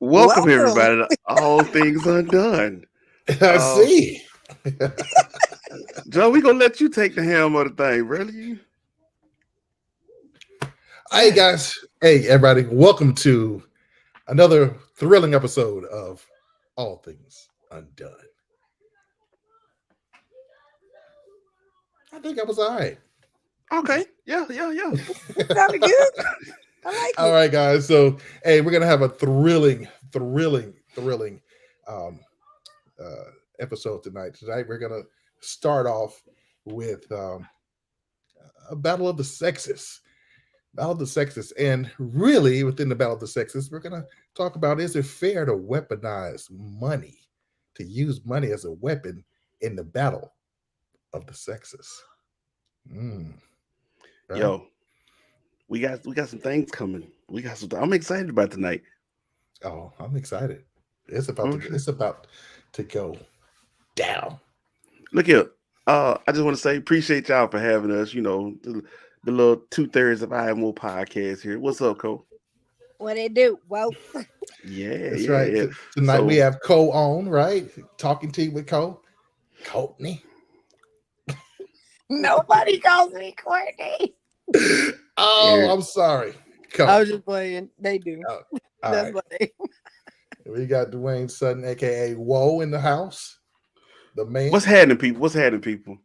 Welcome everybody to All Things Undone. I see. Joe, we gonna let you take the helm of the thing, really. Hey guys, hey everybody, welcome to another thrilling episode of All Things Undone. I think I was all right. Okay. Yeah. Sounded good. I like it. All right, guys. So, hey, we're gonna have a thrilling um, episode tonight. Tonight, we're gonna start off with a battle of the sexes. Battle of the sexes, and really within the battle of the sexes, we're gonna talk about: is it fair to weaponize money, to use money as a weapon in the battle of the sexes? Right? Yo, we got some things coming. I'm excited about tonight. Oh, I'm excited. It's about to go down. Look here. I just want to say appreciate y'all for having us. You know, the little 2/3 of iAmWoe podcast here. What's up, Ko? What they do? Well, Yeah, That's yeah, right. yeah. Tonight we have Ko on, right? Talking to you with Ko. Courtney. nobody calls me Courtney. Oh, Yeah. I'm sorry. Ko. I was just playing. They do. All That's right. what they. We got Dwayne Sutton, aka Woe, in the house. The man. What's happening, people? What's happening, people?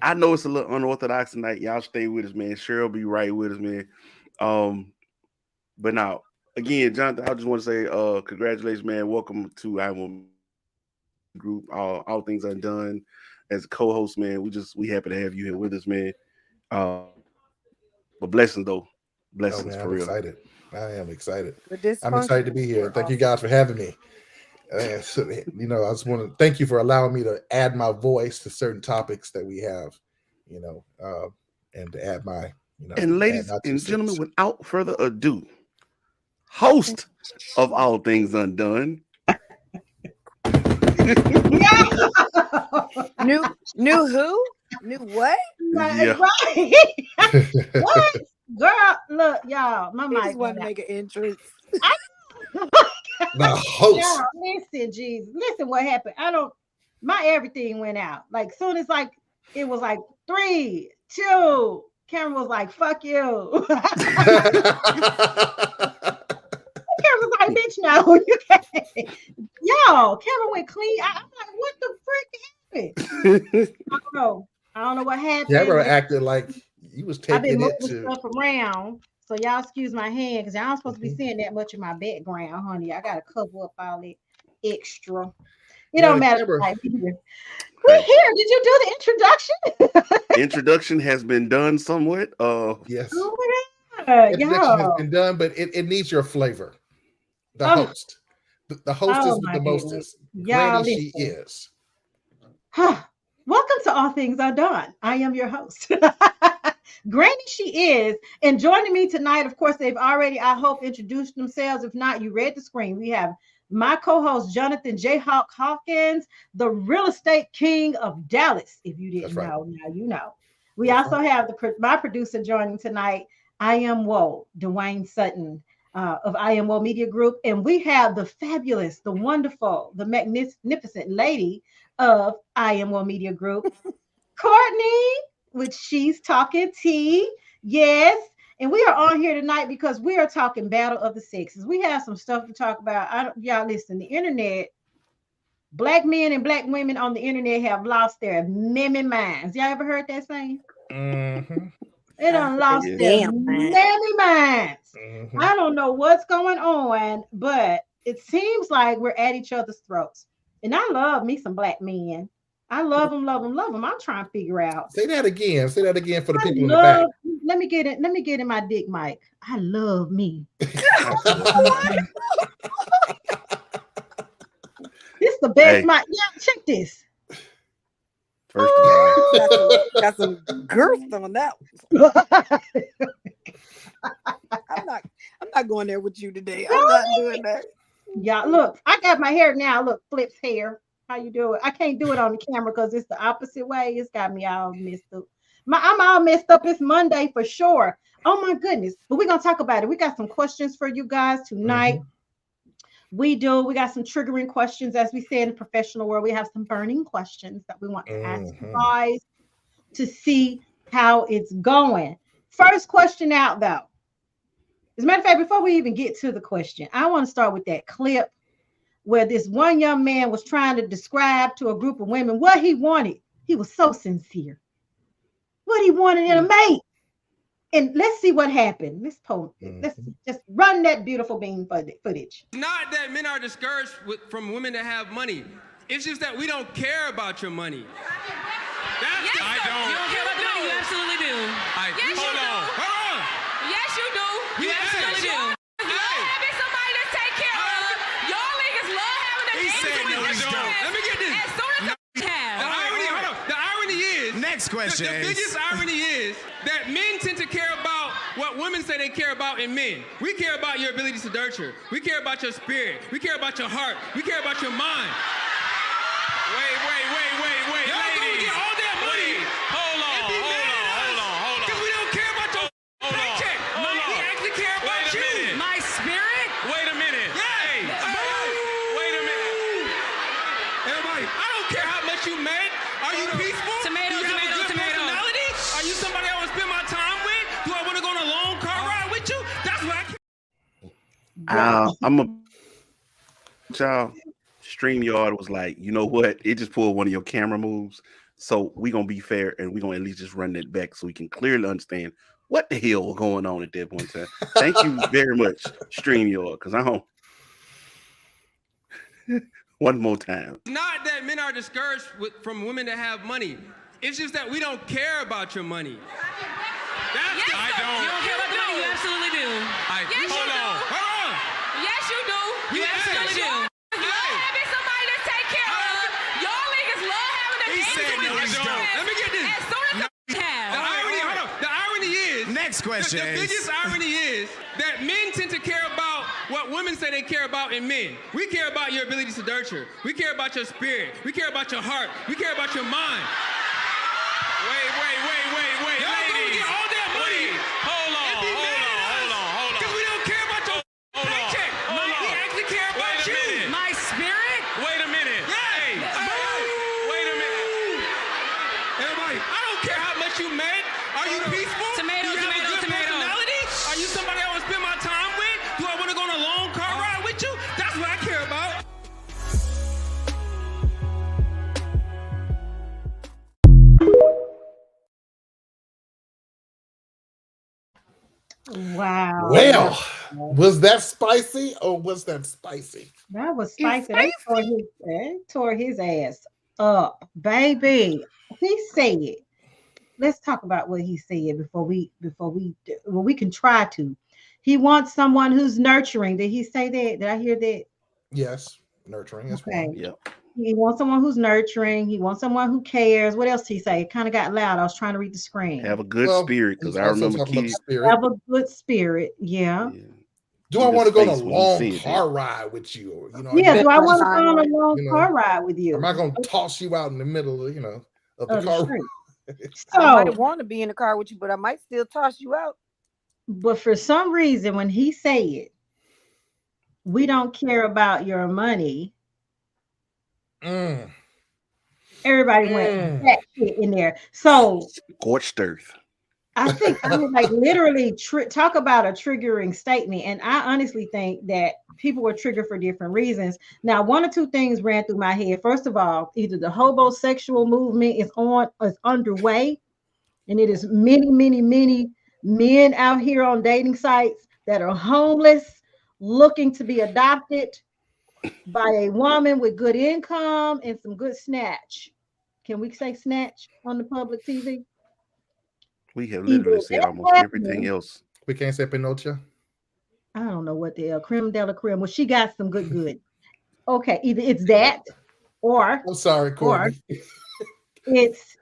I know it's a little unorthodox tonight. Y'all stay with us, man. Cheryl be right with us, man. But now, again, Jonathan, I just want to say, congratulations, man. Welcome to iAmWoe group. All Things Undone. As a co-host, man, we happy to have you here with us, man. But blessings though, blessings man, for I'm real. excited. I am excited. But I'm excited to be here. Thank you guys for having me. So, you know, I just want to thank you for allowing me to add my voice to certain topics that we have, you know, and to add my, you know, And ladies and gentlemen, without further ado, host of All Things Undone. New who? New what? Yeah. Right. What? Girl, look, y'all, my I mic just want went to out. make an entrance. the host. Y'all, listen, Jesus. Listen what happened. My everything went out. Like, soon as it was like 3, 2, Cameron was like, fuck you. Cameron was like, bitch, no, you can't. Yo, Cameron went clean. I'm like, what the frick happened? I don't know what happened. Cameron acted like he was I've been taking it moving to. stuff around. So y'all excuse my hand because y'all not supposed to be seeing that much of my background, honey. I gotta cover up all that extra. It don't matter. Like, we're here. Did you do the introduction? Introduction has been done somewhat. Yes. Oh my God. Introduction has been done, but it needs your flavor. The host. The hostess with the mostest. Y'all Granny, she is. Welcome to All Things Are Done. I am your host. Granny, she is. And joining me tonight, of course, they've already, I hope, introduced themselves. If not, you read the screen. We have my co-host, Jonathan J. Hawk Hawkins, the real estate king of Dallas. If you didn't know, now you know. We also have my producer joining tonight, iAmWoe, Dwayne Sutton of iAmWoe Media Group. And we have the fabulous, the wonderful, the magnificent lady of iAmWoe Media Group, Courtney, which she's talking tea. Yes. And we are on here tonight because we are talking battle of the sexes. We have some stuff to talk about. Y'all listen, the internet, black men and black women on the internet have lost their mammy minds. Y'all ever heard that saying? Mm-hmm. They done lost their mammy minds. Mm-hmm. I don't know what's going on, but it seems like we're at each other's throats. And I love me some black men. I love them, love them, love them. I'm trying to figure out. Say that again. Say that again for the people in the back. Let me get it. Let me get in my dick mic. I love me. This the best mic. Yeah, check this. First of all, got some girth on that. I'm not going there with you today. I'm not doing that. Yeah, look, I got my hair now. Look, Flip's hair. How you do it? I can't do it on the camera because it's the opposite way. It's got me all messed up. I'm all messed up. It's Monday for sure. Oh my goodness. But we're gonna talk about it. We got some questions for you guys tonight. We got some triggering questions, as we say in the professional world. We have some burning questions that we want to ask you guys to see how it's going. First question out, though. As a matter of fact, before we even get to the question, I want to start with that clip where this one young man was trying to describe to a group of women what he wanted. He was so sincere. What he wanted in a mate. And let's see what happened. Let's just run that beautiful bean footage. Not that men are discouraged from women that have money. It's just that we don't care about your money. I don't. You don't care about the money? You absolutely do. Yes, you do. Hold on. Yes, you do. You absolutely do. Having somebody to take care of. Y'all niggas love having a Let me get this. As soon as The irony is. Next question. The biggest irony is that men tend to care about what women say they care about in men. We care about your ability to nurture. We care about your spirit. We care about your heart. We care about your mind. Wait. Y'all gonna get all that money. Hold on. Because we don't care about your paycheck. We actually care about you. my spirit. Wait a minute. Hey. Wait a minute. Everybody, I don't care how much you make. Are you peaceful? Tomato, Do you have a good tomato. personality? Are you somebody I want to spend my time with? Do I want to go on a long car ride with you? That's what I care. I'm a child. StreamYard was like, you know what? It just pulled one of your camera moves. So we're going to be fair and we're going to at least just run that back so we can clearly understand what the hell was going on at that point in time. Thank you very much, StreamYard, because I don't. One more time. Not that men are discouraged from women that have money. It's just that we don't care about your money. Yes, I don't. You don't care about the money? You absolutely do. Yes, you do. Hold on. Yes, you do. You absolutely do. Love having somebody to take care of. Y'all niggas love having a Let me get this. As soon as The irony is. Next question. The biggest irony is that men tend to care about what women say they care about in men. We care about your ability to nurture. We care about your spirit. We care about your heart. We care about your mind. Wait. Y'all gonna get all that money. Hold on. Because we don't care about your paycheck. We actually care about Wait a you. minute. my spirit. Wait a minute. Hey. Wait a minute. Everybody, I don't care how much you make. Are you peaceful? Tomato, Do you have a good tomato. personality? Are you somebody I want to spend my time with? Do I want to go on a long car ride with you? That's what I care about. Wow. Well, was that spicy or was that spicy? That was spicy. They tore his ass up, baby. He said, let's talk about what he said before we can try to. He wants someone who's nurturing. Did he say that? Did I hear that? Yes, nurturing is Okay. one. Yep. He wants someone who's nurturing. He wants someone who cares. What else did he say? It kind of got loud. I was trying to read the screen. Have a good spirit, because he's I also remember talking about kids. spirit. Have a good spirit. Yeah. Do I want to go on a Face when he long said car ride with you? Or, Yeah. Do I want to Time, go on a long you know, car ride with Or you? am I going to toss you out in the middle of, of the Of the car? street. I might So, want to be in the car with you, but I might still toss you out. but for some reason, when he said, we don't care about your money, Mm. everybody went that shit in there. So Scorched earth. I think I mean, like literally talk about a triggering statement. And I honestly think that people were triggered for different reasons. Now, one or two things ran through my head. First of all, either the homosexual movement is underway, and it is many men out here on dating sites that are homeless, looking to be adopted by a woman with good income and some good snatch. Can we say snatch on the public TV? We have literally said almost everything else. We can't say Pinocchio. I don't know what the hell, creme de la creme. Well, she got some good. Okay, either it's that or I'm sorry, Courtney. it's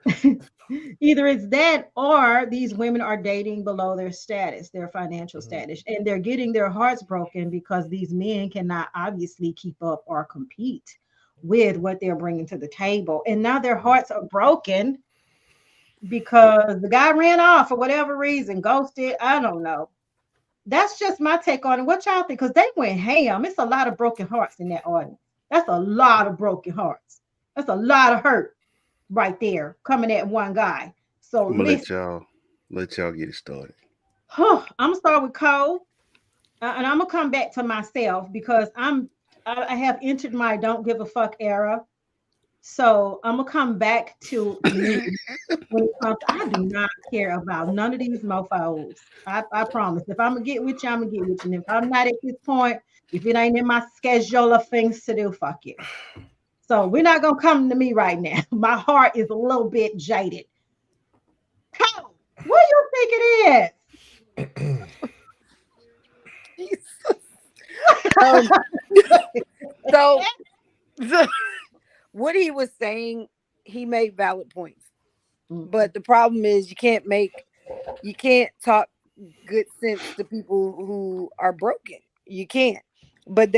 either it's that or these women are dating below their status, their financial status, and they're getting their hearts broken because these men cannot obviously keep up or compete with what they're bringing to the table. And now their hearts are broken because the guy ran off for whatever reason, ghosted, I don't know. That's just my take on it. What y'all think? Because they went ham. It's a lot of broken hearts in that audience. That's a lot of broken hearts. That's a lot of hurt right there coming at one guy. So I'm gonna listen, let y'all get it started. I'm gonna start with Cole, and I'm gonna come back to myself because I have entered my don't give a fuck era. So I'm gonna come back to me when it comes. I do not care about none of these mofos. I promise. If I'm gonna get with you, I'm gonna get with you. And if I'm not at this point, if it ain't in my schedule of things to do, fuck you. So we're not gonna come to me right now. My heart is a little bit jaded. Cole, what do you think it Um, so, is? what he was saying, he made valid points. Mm. But the problem is you can't talk good sense to people who are broken. You can't. But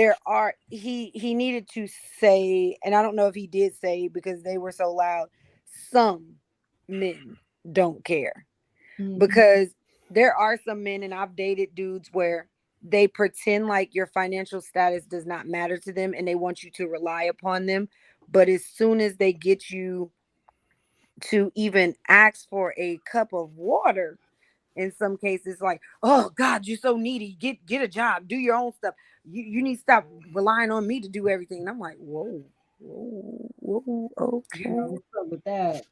he needed to say, and I don't know if he did say because they were so loud, some men don't care. Mhm. Because there are some men, and I've dated dudes where they pretend like your financial status does not matter to them and they want you to rely upon them. But as soon as they get you to even ask for a cup of water, in some cases, like, oh God, you're so needy. Get a job, do your own stuff. You need to stop relying on me to do everything. And I'm like, whoa, okay. What's up with that?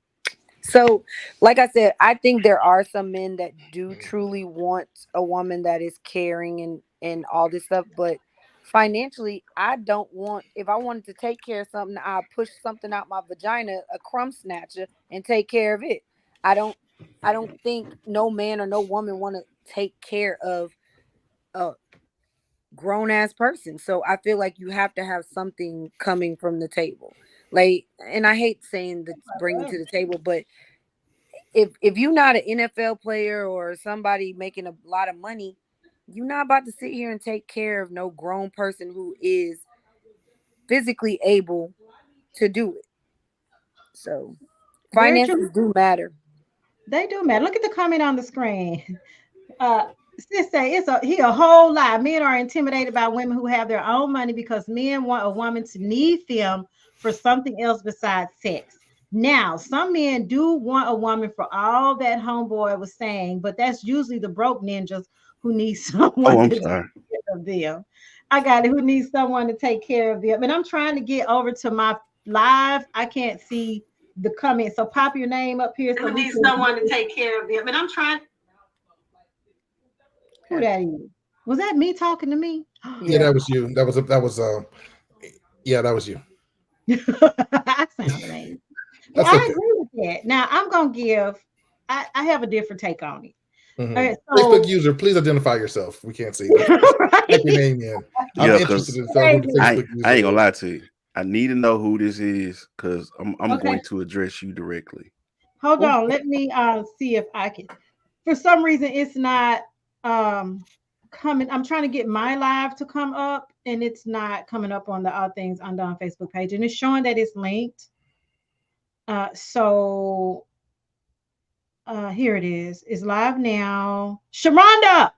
So, like I said, I think there are some men that do truly want a woman that is caring and all this stuff, but financially, I don't want. If I wanted to take care of something, I push something out my vagina, a crumb snatcher, and take care of it. I don't. I don't think no man or no woman want to take care of a grown ass person. So I feel like you have to have something coming from the table. Like, and I hate saying that bringing to the table, but if you're not an NFL player or somebody making a lot of money, you're not about to sit here and take care of no grown person who is physically able to do it. So Very true. finances do matter. They do matter. Look at the comment on the screen. Sis say he a whole lot. Men are intimidated by women who have their own money because men want a woman to need them for something else besides sex. Now, some men do want a woman for all that homeboy was saying, but that's usually the broke ninjas who need Oh, someone I'm to take sorry. care of them. I got it. Who needs someone to take care of them? And I'm trying to get over to my live. I can't see the comments. So pop your name up here so Who we needs can. someone to take care of them. And I'm trying. Who that is? Was that me talking to me? Yeah, that was you. Yeah, that was you. I sound amazing. But That's I okay. agree with that. Now I'm gonna give. I have a different take on it. Mhm. Okay, Facebook so user, please identify yourself. We can't see. Type your name in. I'm Yeah, interested because in knowing who the Facebook user I ain't gonna is. lie to you. I need to know who this is because I'm okay, going to address you directly. hold Ooh, on. Let me see if I can. For some reason, it's not um coming. I'm trying to get my live to come up, and it's not coming up on the All Things Undone Facebook page, and it's showing that it's linked. So here it is. It's live now. Sharonda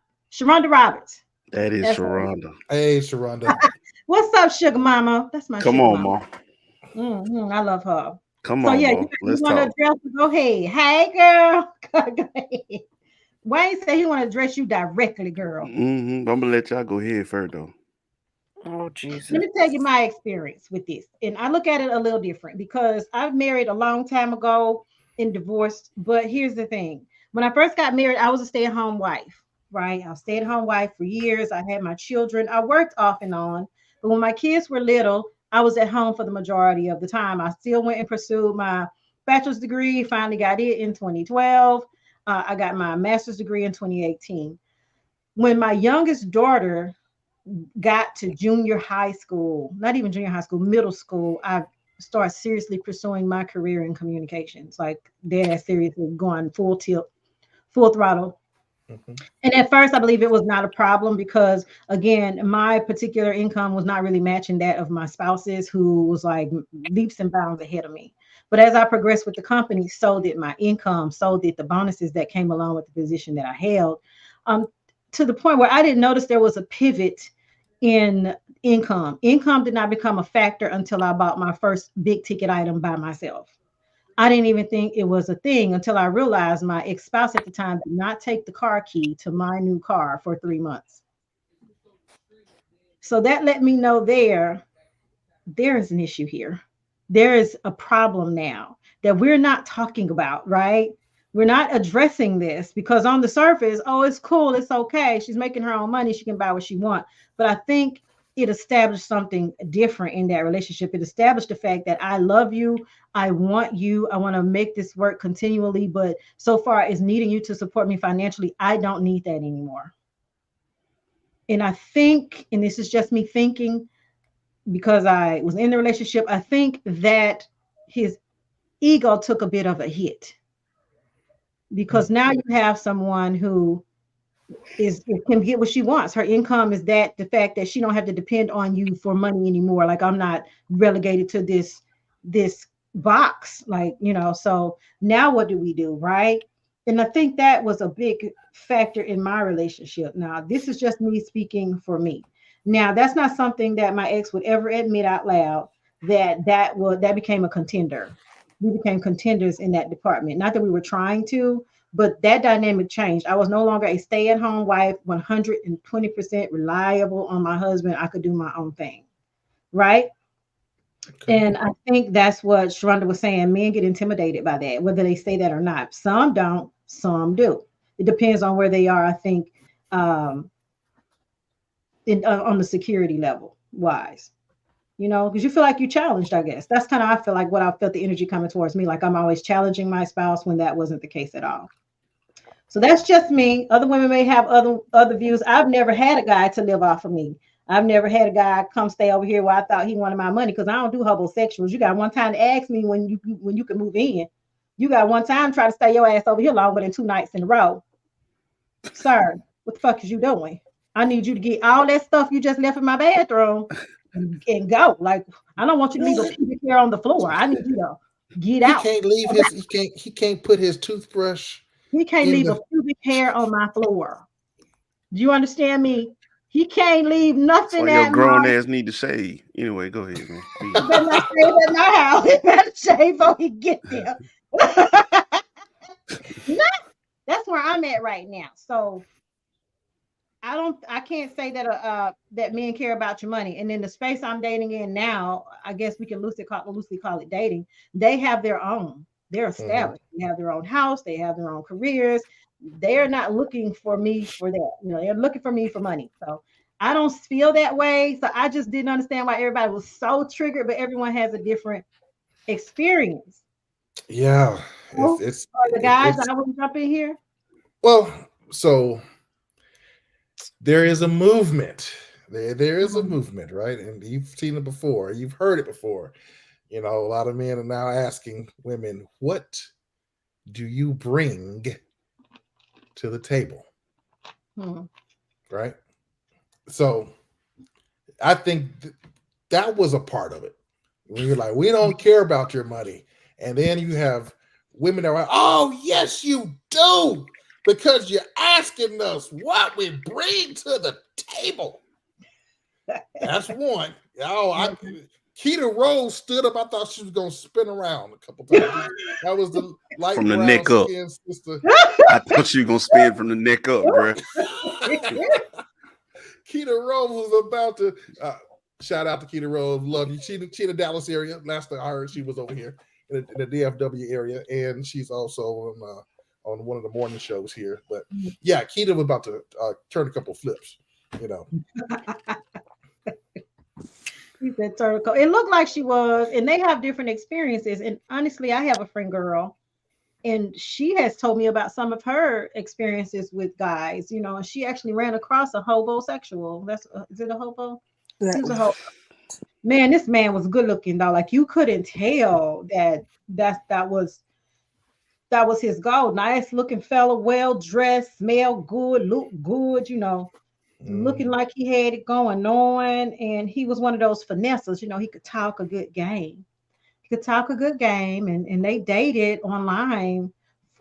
Roberts. That is That's her. Sharonda. Hey, Sharonda. What's up, Sugar Mama? That's my Come Sugar on, Mama. Mom. I love her. Come So on, yeah, Mom. you Let's want to talk. address? Go ahead. Hey, girl. Go ahead. Wayne said he want to address you directly, girl. I'm gonna let y'all go ahead first though. oh Let Jesus. me tell you my experience with this, and I look at it a little different because I've married a long time ago and divorced. But here's the thing: when I first got married, I was a stay-at-home wife. Right, I was stay-at-home wife for years. I had my children. I worked off and on, but when my kids were little, I was at home for the majority of the time. I still went and pursued my bachelor's degree. Finally got it in 2012. I got my master's degree in 2018. When my youngest daughter got to junior high school, not even junior high school, middle school, I started seriously pursuing my career in communications, like dead ass seriously going full tilt, full throttle. Mhm. And at first, I believe it was not a problem because, again, my particular income was not really matching that of my spouse's, who was like leaps and bounds ahead of me. But as I progressed with the company, so did my income, so did the bonuses that came along with the position that I held. Um, to the point where I didn't notice there was a pivot in income. Income did not become a factor until I bought my first big ticket item by myself. I didn't even think it was a thing until I realized my ex-spouse at the time did not take the car key to my new car for 3 months. So that let me know there is an issue here. There is a problem now that we're not talking about, right? We're not addressing this because on the surface, oh, it's cool, it's okay. She's making her own money, she can buy what she wants. But I think it established something different in that relationship. It established the fact that I love you, I want you, I want to make this work continually, but so far as needing you to support me financially, I don't need that anymore. And I think, and this is just me thinking, because I was in the relationship, I think that his ego took a bit of a hit because now you have someone who can get what she wants. Her income is that the fact that she don't have to depend on you for money anymore. Like I'm not relegated to this box, like, so now what do we do, right? And I think that was a big factor in my relationship. Now, this is just me speaking for me. Now, that's not something that my ex would ever admit out loud that became a contender. We became contenders in that department. Not that we were trying to, but that dynamic changed. I was no longer a stay-at-home wife, 120% reliable on my husband. I could do my own thing, right? Okay. And I think that's what Sharonda was saying. Men get intimidated by that, whether they say that or not. Some don't, some do. It depends on where they are, I think, on the security level wise. Because you feel like you're challenged, I guess. That's kind of, I feel like what I felt the energy coming towards me, like I'm always challenging my spouse when that wasn't the case at all. So that's just me. Other women may have other views. I've never had a guy to live off of me. I've never had a guy come stay over here where I thought he wanted my money because I don't do homosexuals. You got one time to ask me when you can move in. You got one time to try to stay your ass over here longer than 2 nights in a row. Sir, what the fuck is you doing? I need you to get all that stuff you just left in my bathroom and go. Like, I don't want you to leave a pubic hair on the floor. I need you to get out. He can't put his toothbrush. He can't leave a pubic hair on my floor. Do you understand me? He can't leave nothing. Your grown ass need to shave. Anyway, go ahead, man. He better not shave at my house. He better shave before he get there. That's where I'm at right now. So I can't say that that men care about your money. And in the space I'm dating in now, I guess we can loosely call it dating. They have their own. They're established. They have their own house. They have their own careers. They're not looking for me for that. They're looking for me for money. So I don't feel that way. So I just didn't understand why everybody was so triggered, but everyone has a different experience. Yeah. It's the guys, I wouldn't jump in here. Well, so there is a movement. There is a movement, right? And you've seen it before. You've heard it before. A lot of men are now asking women, what do you bring to the table? Right? So I think that was a part of it. When you're like, we don't care about your money. And then you have women that are like, oh, yes, you do. Because you're asking us what we bring to the table. That's one. Keita Rose stood up. I thought she was going to spin around a couple times. That was the light from the neck up. Sister. I thought you were going to spin from the neck up, bro. Keita Rose was about to shout out to Keita Rose. Love you. She in the Dallas area. Last thing I heard, she was over here in the DFW area, and she's also on one of the morning shows here. But yeah, Keita was about to turn a couple flips. She said turtle. It looked like she was, and they have different experiences. And honestly, I have a friend girl, and she has told me about some of her experiences with guys, and she actually ran across a homosexual. Is it a hobo? He was a hobo. Man, this man was good looking though. Like you couldn't tell that was his goal. Nice looking fella, well dressed, smell good, look good, looking like he had it going on. And he was one of those finessers, he could talk a good game. And they dated online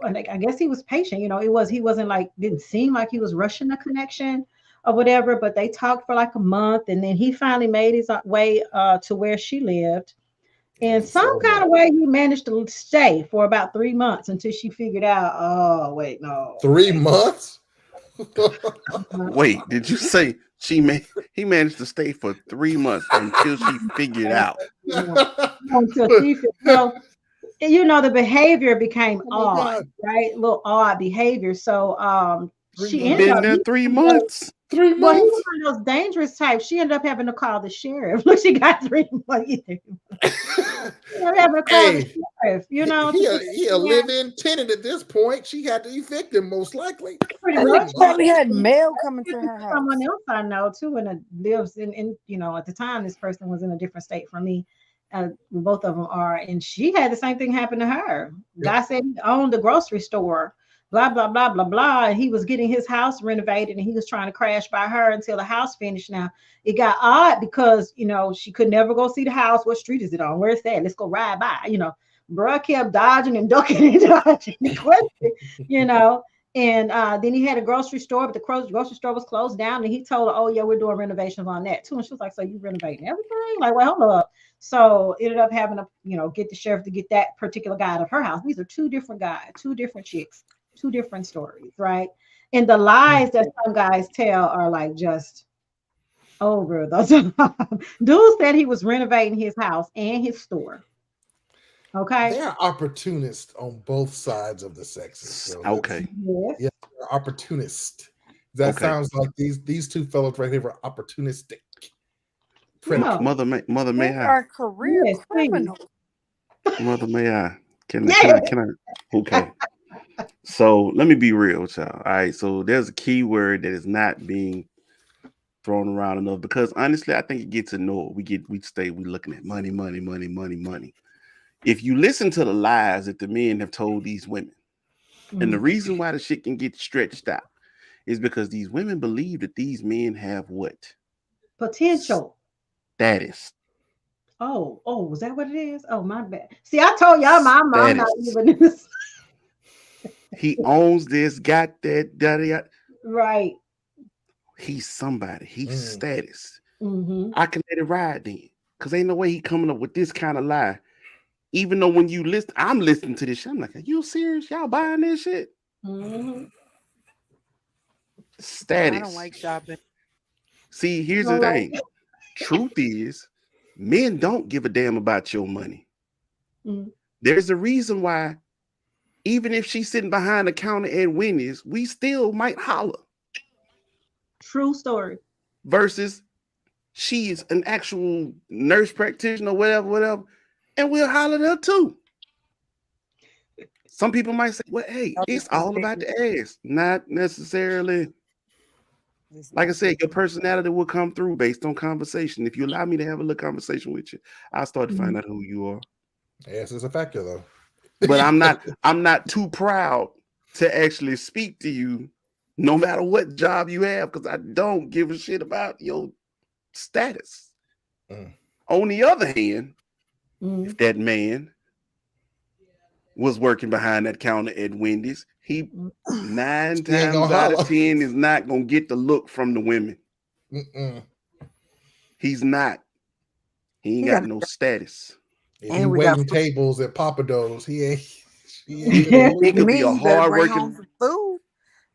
like I guess he was patient. He wasn't like didn't seem like he was rushing the connection or whatever. But they talked for like a month, and then he finally made his way to where she lived. And some kind of way he managed to stay for about 3 months until she figured out, oh wait, no. 3 months? Wait, did you say he managed to stay for 3 months until she figured out? Until she the behavior became odd, right? A little odd behavior. So she ended Been up there 3 months. 3 well, he months. was one of those dangerous types. She ended up having to call the sheriff. Look, she got 3 months. She ended up having to call the sheriff, He a live-in tenant at this point. She had to evict him, most likely. Pretty And much. she probably had mail coming to her house. Someone else I know too, and lives in at the time this person was in a different state from me. Both of them are, and she had the same thing happen to her. Guy said he owned the grocery store, blah blah blah blah blah. And he was getting his house renovated, and he was trying to crash by her until the house finished. Now it got odd because she could never go see the house. What street is it on? Where's that? Let's go ride by. Bruh kept dodging and ducking and dodging the question. And then he had a grocery store, but the grocery store was closed down. And he told her, "Oh yeah, we're doing renovations on that too." And she was like, "So you renovating everything?" Like, well, hold up. So ended up having to, get the sheriff to get that particular guy out of her house. These are two different guys, two different chicks, two different stories, right? And the lies that some guys tell are like just over the top. Dude said he was renovating his house and his store. Okay. They're opportunists on both sides of the sexes. So Okay. Yeah, they're opportunists. That sounds like these two fellows right here were opportunistic. No. Mother, may I? Are career criminals. Mother, may I? Can I? Okay. So let me be real with y'all. All right. So there's a key word that is not being thrown around enough because honestly, I think it gets ignored. We looking at money, money, money, money, money. If you listen to the lies that the men have told these women, and the reason why the shit can get stretched out is because these women believe that these men have what? Potential. Status. Oh, was that what it is? Oh, my bad. See, I told y'all my mom not even this. He owns this, got that, daddy. Right. He's somebody. He's status. I can let it ride then. Because ain't no way he coming up with this kind of lie. Even though when you listen, I'm listening to this shit. I'm like, are you serious? Y'all buying this shit? Status. I don't like shopping. See, here's the thing. Truth is, men don't give a damn about your money. There's a reason why, even if she's sitting behind the counter at Wendy's, we still might holler. True story. Versus she is an actual nurse practitioner, whatever. And we'll holler there too. Some people might say, well, hey, it's all about the ass. Not necessarily. Like I said, your personality will come through based on conversation. If you allow me to have a little conversation with you, I'll start to find out who you are. Ass is a factor though. But I'm not too proud to actually speak to you no matter what job you have, because I don't give a shit about your status. On the other hand, if that man was working behind that counter at Wendy's, he 9 times out of 10 is not gonna get the look from the women. He's not. He ain't got no status. He waiting tables at Papa Do's. He ain't. He could be a hard working food.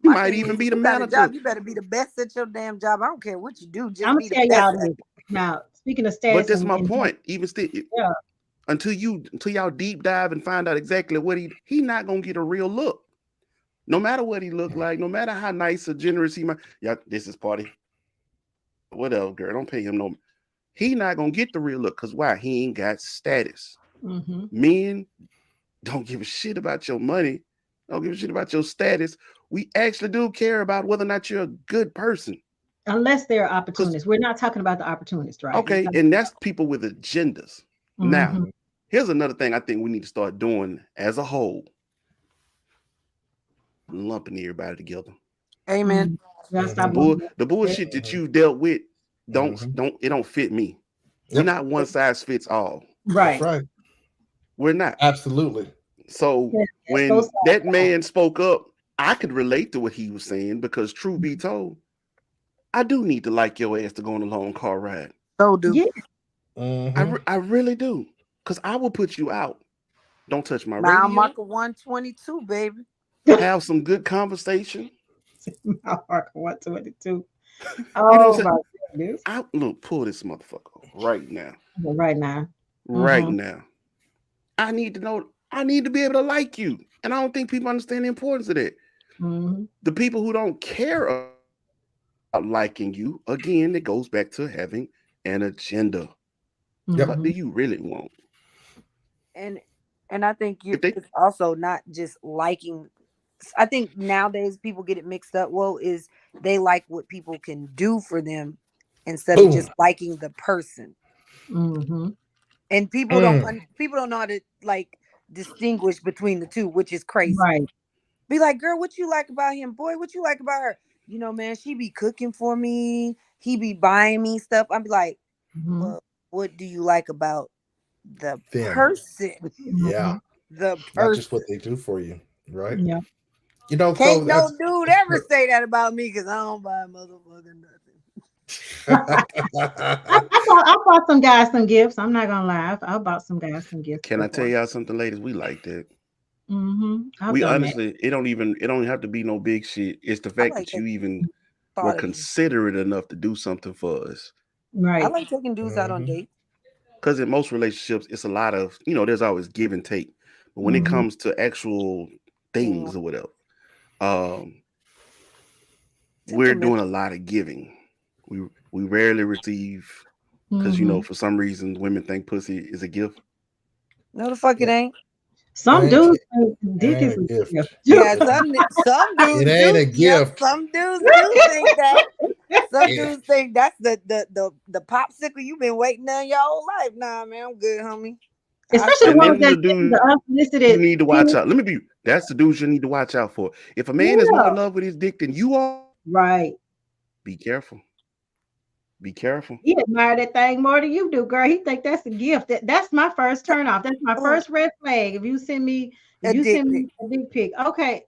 He might even be the manager. You better be the best at your damn job. I don't care what you do. Just I'm be gonna the tell best. y'all this. Now, speaking of status, but that's my point. Even still, until y'all deep dive and find out exactly what he not gonna get a real look. No matter what he look like, no matter how nice or generous he might. Yeah, this is party. Whatever, girl. Don't pay him no. He not gonna get the real look because why? He ain't got status. Men don't give a shit about your money. Don't give a shit about your status. We actually do care about whether or not you're a good person. Unless they're opportunists. We're not talking about the opportunists, right? Okay, and that's people with agendas. Now, here's another thing I think we need to start doing as a whole. Lumping everybody together. Amen. The bullshit that you dealt with don't fit me. We're not one size fits all. Right. We're not. Absolutely. So Yeah, when both sides that are. man spoke up, I could relate to what he was saying because, truth be told, I do need to like your ass to go on a long car ride. So do. Yeah. Mhm. I really do, because I will put you out. Don't touch my Mile radio. marker 122, baby. Have some good conversation. Mark 122. You know what Oh I'm saying? my goodness. I look, pull this motherfucker right now. Right now. Right Mm-hmm. now. I need to know, I need to be able to like you. And I don't think people understand the importance of that. Mm-hmm. The people who don't care about liking you, again, it goes back to having an agenda. Yep. What Mm-hmm. do you really want? And I think If they it's also not just liking. I think nowadays people get it mixed up. Well, is they like what people can do for them instead of just Boom. liking the person. Mm-hmm. And Mm. people don't know how to like distinguish between the two, which is crazy. Right. Be like, girl, what you like about him? Boy, what you like about her? You know, man, she be cooking for me. He be buying me stuff. I'd be like, Mm-hmm. well, what do you like about the Them. person? Yeah. Mm-hmm. The Not just what person. they do for you, right? Yeah. You know, Can't Ko, no that's dude that's ever say that about me because I don't buy motherfucking nothing. I bought some guys some gifts. I'm not gonna lie. I bought some guys some gifts can I tell before. y'all something, ladies? We like that. Mm-hmm. I've We done that. honestly, it don't have to be no big shit. It's the I fact like that you taking even were thought of you. considerate enough to do something for us. I Right. like taking dudes out on Mhm. dates. Because in most relationships, it's a lot of, there's always give and take. But when it Mm-hmm. comes to actual Mm, things or whatever, um, we're doing sentimental. a lot of giving. We rarely receive because Mm-hmm. for some reason women think pussy is a gift. No, the fuck it Yeah, ain't. it Some ain't dudes it think dick ain't is a a gift. gift. Yeah, It's a, some it dudes ain't do. a Yep, gift. some dudes do think that. Some Yeah. dudes think that's the popsicle you've been waiting on your whole life. Nah, man, I'm good, homie. I Especially the And sure ones then am. the that get dude the you unsolicited need to watch penis. out. That's the dudes you need to watch out for. If a man is more Yeah. in love with his dick than you are, Right. be careful. Be careful. He admire that thing more than you do, girl. He think that's a gift. That's my first turn off. That's my Oh, first red flag. If a you dick send pic. me a dick pic, okay.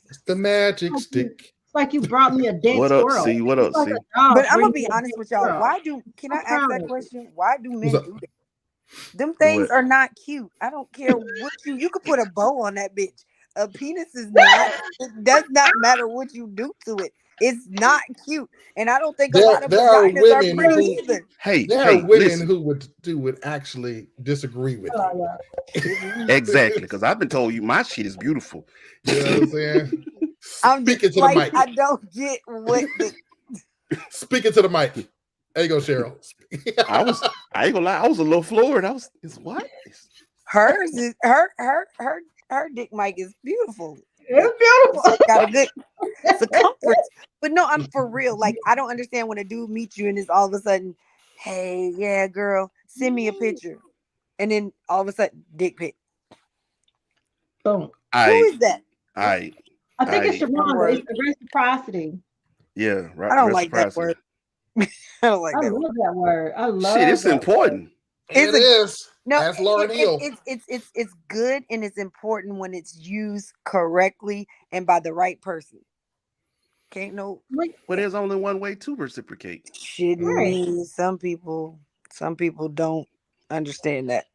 It's the magic stick. It's like you brought me a dead What up, squirrel. C? What It's up, like C? a dog But I'm gonna bringing be me a honest dead with y'all. squirrel. Can I'm I ask proud that of you. question? Why do What's men up? do that? Them things What? are not cute. I don't care what you could put a bow on that bitch. A penis is not, it does not matter what you do to it. It's not cute. And I don't think a There lot of there are vaginas are women pretty who either. Hey, there are hey, women listen. who would actually disagree with Oh, you. yeah. Shit, me. Exactly, because I've been told you my shit is beautiful. You know what I'm saying? I'm just Speaking to the like, mic. I don't get what the Speaking to the mic. There you go, Cheryl. I ain't gonna lie, I was a little floored. It's what? hers is her dick mic is beautiful. It, It's it's beautiful. got a good circumference. But no, I'm for real. Like, I don't understand when a dude meets you and it's all of a sudden, hey, yeah, girl, send me a picture. And then all of a sudden, dick pic. Boom. Who I is that? I I think it's I Sharonda. It's Word. the reciprocity. yeah, I don't like that reciprocity. word. I don't I like that word. love that word. I Shit, love it's that word. important. It It's a is. no. Ask Lauren Hill. It's good and it's important when it's used correctly and by the right person. Can't no Like, Well, there's only one way to reciprocate. shitting Mhm. right. me. Some people don't understand that.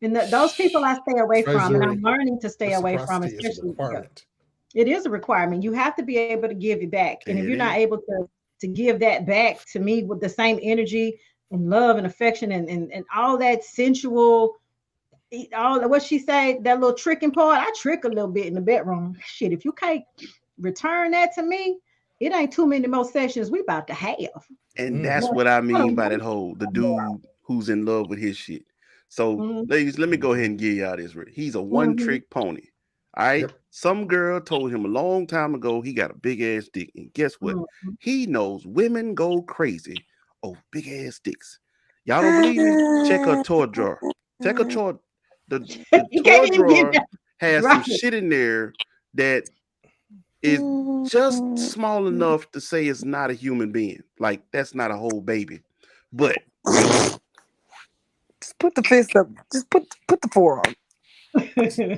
And those people I stay away from, and I'm Treasury learning to stay away from, reciprocity is a especially yeah, requirement. it is a requirement. You have to be able to give it back. And if It you're not is. able to give that back to me with the same energy and love and affection and all that sensual, all what she say, that little tricking part, I trick a little bit in the bedroom. Shit, if you can't return that to me, it ain't too many more sessions we about to have. And Mm. that's Well, what I I mean don't by want that whole the no more. dude who's in love with his shit. So, Mhm, ladies, let me go ahead Mhm. and give y'all this. He's a one mhm, trick pony. All right. Yep. Some girl told him a long time ago he got a big ass dick. And guess what? mhm. He knows women go crazy over big ass dicks. Y'all don't believe me? Check her toy drawer. Check her toy. The You toy can't even get drawer that has some right. shit in there that is just small enough to say it's not a human being. Like that's not a whole baby. But Just put the fist up. Just put the forearm.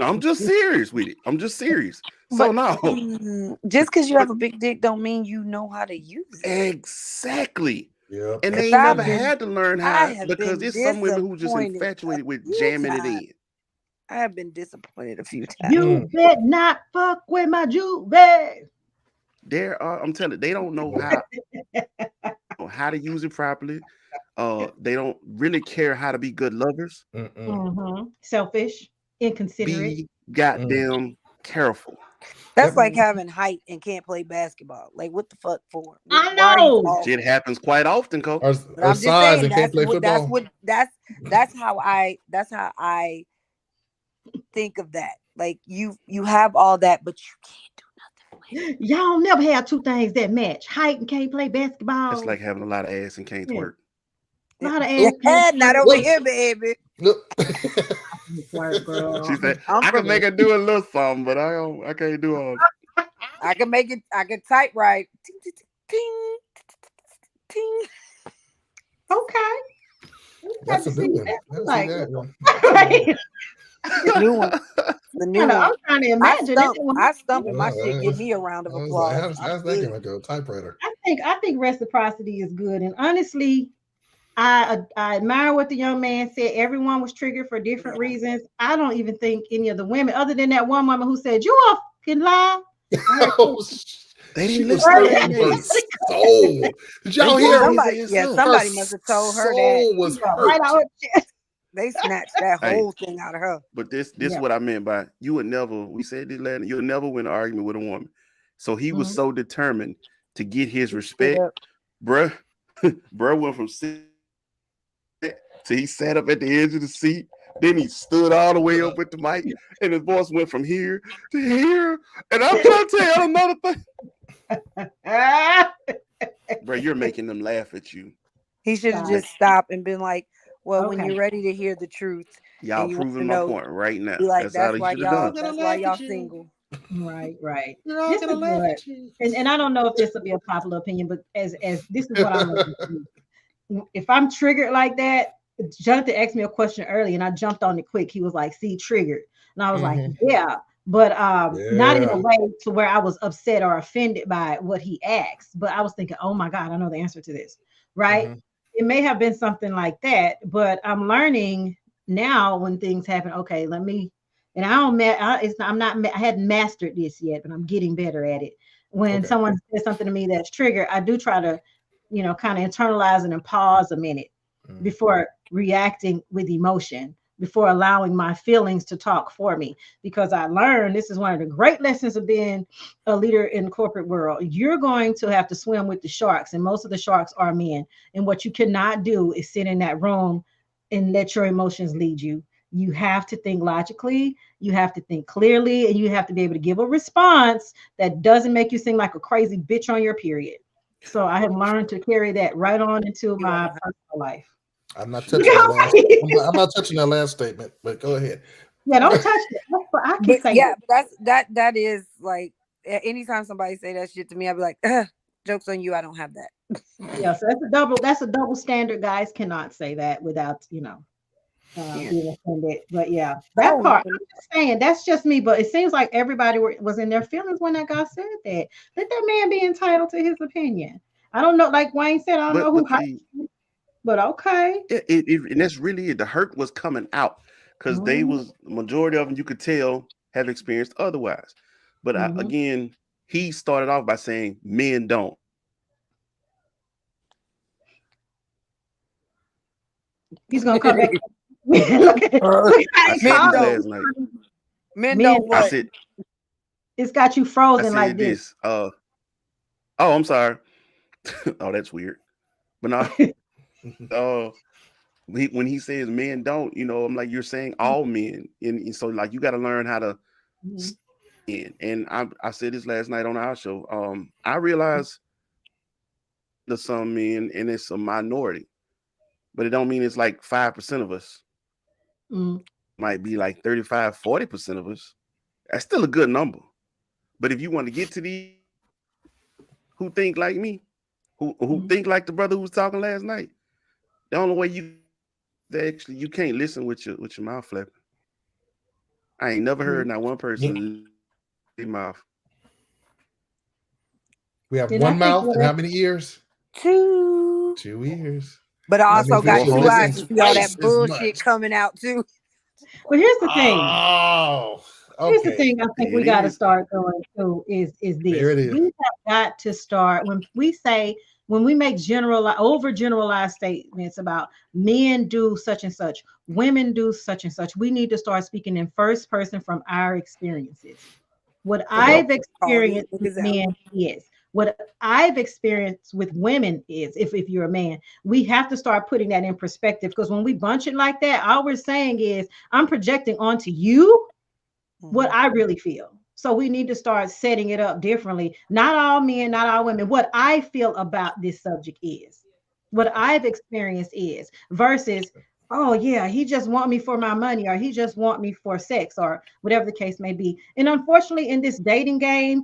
I'm just serious with it. I'm just serious. So But no, just because you but have a big dick don't mean you know how to use it. exactly. Yeah. And they Because ain't never had to learn I how have because been there's some women who just disappointed a infatuated with few jamming it times. in. I have been disappointed a few times. You bet not fuck with my juvie. There are, I'm telling you, they don't know how to use it properly. They don't really care how to be good lovers. Mm-mm. Selfish, inconsiderate. Be Mm. goddamn careful. That's Yep. like having height and can't play basketball. Like, what the fuck for? I Why are you know. tall Shit for? happens quite often, Cole. But Or I'm just size saying and can't play football. that's how I think of that. Like you have all that, but you can't do nothing with it. Y'all never have two things that match. Height and can't play That's basketball. like having a lot of ass and can't Yeah. twerk. A lot of Yeah, ass can't not over Look, here, baby. look. twerk, She girl. said, I'm "I can from make it. her do a little something, but I can't do all." I can make it. I can type right. Ting, ting, ting, ting, ting. Okay. We got That's to a see new what one. that I look see like. that one. Right. The new one. The new one. I'm trying to imagine that one. I stump and my shit. Give Well, me a round of I was like, applause. how's I'm that good. gonna go? Typewriter. I think reciprocity is good. And honestly, I admire what the young man said. Everyone was triggered for different Yeah. reasons. I don't even think any of the women, other than that one woman who said, "You a fucking lie." I heard Oh, They she didn't was listen to searching for her Lady. soul. Did They y'all got hear? his Somebody, ass yeah, up. Her somebody must have told her that. soul was right hurt. out her chest. They snatched that Hey, whole thing out of her. but this is Yeah. what I meant by you would never. We said this last. You'll never win an argument with a woman. So he was Mhm. so determined to get his Shit respect, up. bruh. Bruh went from sit till he sat up at the edge of the seat. Then he stood all the way up with the mic, and his voice went from here to here. And I'm trying to tell you another thing, Ah, bro. You're making them laugh at you. He should have God. just stopped and been like, "Well, when Okay. you're ready to hear the truth Y'all and you want to proving my know, point right now. be like, That's all he should have done. that's why y'all single." Right, right. They're all This gonna is laugh what, at you. and I don't know if this will be a popular opinion, but as this is what I'm looking to. If I'm triggered like that, Jonathan asked me a question early and I jumped on it quick. He was like, "See, triggered." And I was like, Mhm. "Yeah." But not in a Yeah. way to where I was upset or offended by what he asked. But I was thinking, oh my God, I know the answer to this. Right. Mhm. It may have been something like that, but I'm learning now when things happen. Okay, let me, and I don't, it's not, I'm not, I hadn't mastered this yet, but I'm getting better at it. When Okay. someone says something to me that's triggered, I do try to, kind of internalize it and pause a minute Mm. before reacting with emotion, before allowing my feelings to talk for me. Because I learned this is one of the great lessons of being a leader in the corporate world. You're going to have to swim with the sharks, and most of the sharks are men. And what you cannot do is sit in that room and let your emotions lead you. You have to think logically, you have to think clearly, and you have to be able to give a response that doesn't make you seem like a crazy bitch on your period. So I have learned to carry that right on into You my are. personal life. I'm not touching that last. I'm not touching that last statement. But go ahead. Yeah, don't touch it. I can But say yeah, that. but that is like anytime somebody say that shit to me, I'd be like, "Ugh, joke's on you, I don't have that." Yeah, so that's a double standard. Guys cannot say that without, Yeah. being offended. But yeah, I that don't part, even, I'm just saying, that's just me. But it seems like everybody was in their feelings when that guy said that. Let that man be entitled to his opinion. I don't know, like Wayne said, I don't know But who but hyped see, you, but okay. and that's really it. The hurt was coming out because they Mhm, was majority of them you could tell have experienced otherwise. But mhm. again, he started off by saying men don't. He's gonna come back. Look how I he said men this called don't last it. night. men Men, don't I what? said it's got you I frozen like said this. this. Oh, I'm sorry. Oh, that's weird. But no, uh, when he says men don't, I'm like you're saying all men, and so like you got to learn how to Mhm, stand. And I said this last night on our show. I realize there's some men, and it's a minority, but it don't mean it's like 5% of us. mhm, Might be like 35, 40% of us. That's still a good number. But if you want to get to these who think like me, who mhm. think like the brother who was talking last night, the only way you actually you can't listen with your mouth flapping. I ain't never heard Mm. not one person leave mouth. We have And I one think mouth and how many ears? 2. 2 ears. But I That also means we Or got should 2 listen eyes to holes. see all twice that as bullshit much. coming out too. Well, here's the thing. Oh, Here's the okay. thing I think There we it got to is. start doing too is There this. it is. We have got to start when we make overgeneralized statements about men do such and such, women do such and such. We need to start speaking in first person from our experiences. What Yep. I've Call these experienced with niggas out. men is what I've experienced with women is if you're a man, we have to start putting that in perspective because when we bunch it like that, all we're saying is I'm projecting onto you what I really feel. So we need to start setting it up differently. Not all men, not all women. What I feel about this subject is what I've experienced is versus, oh yeah, he just want me for my money or he just want me for sex or whatever the case may be. And unfortunately, in this dating game,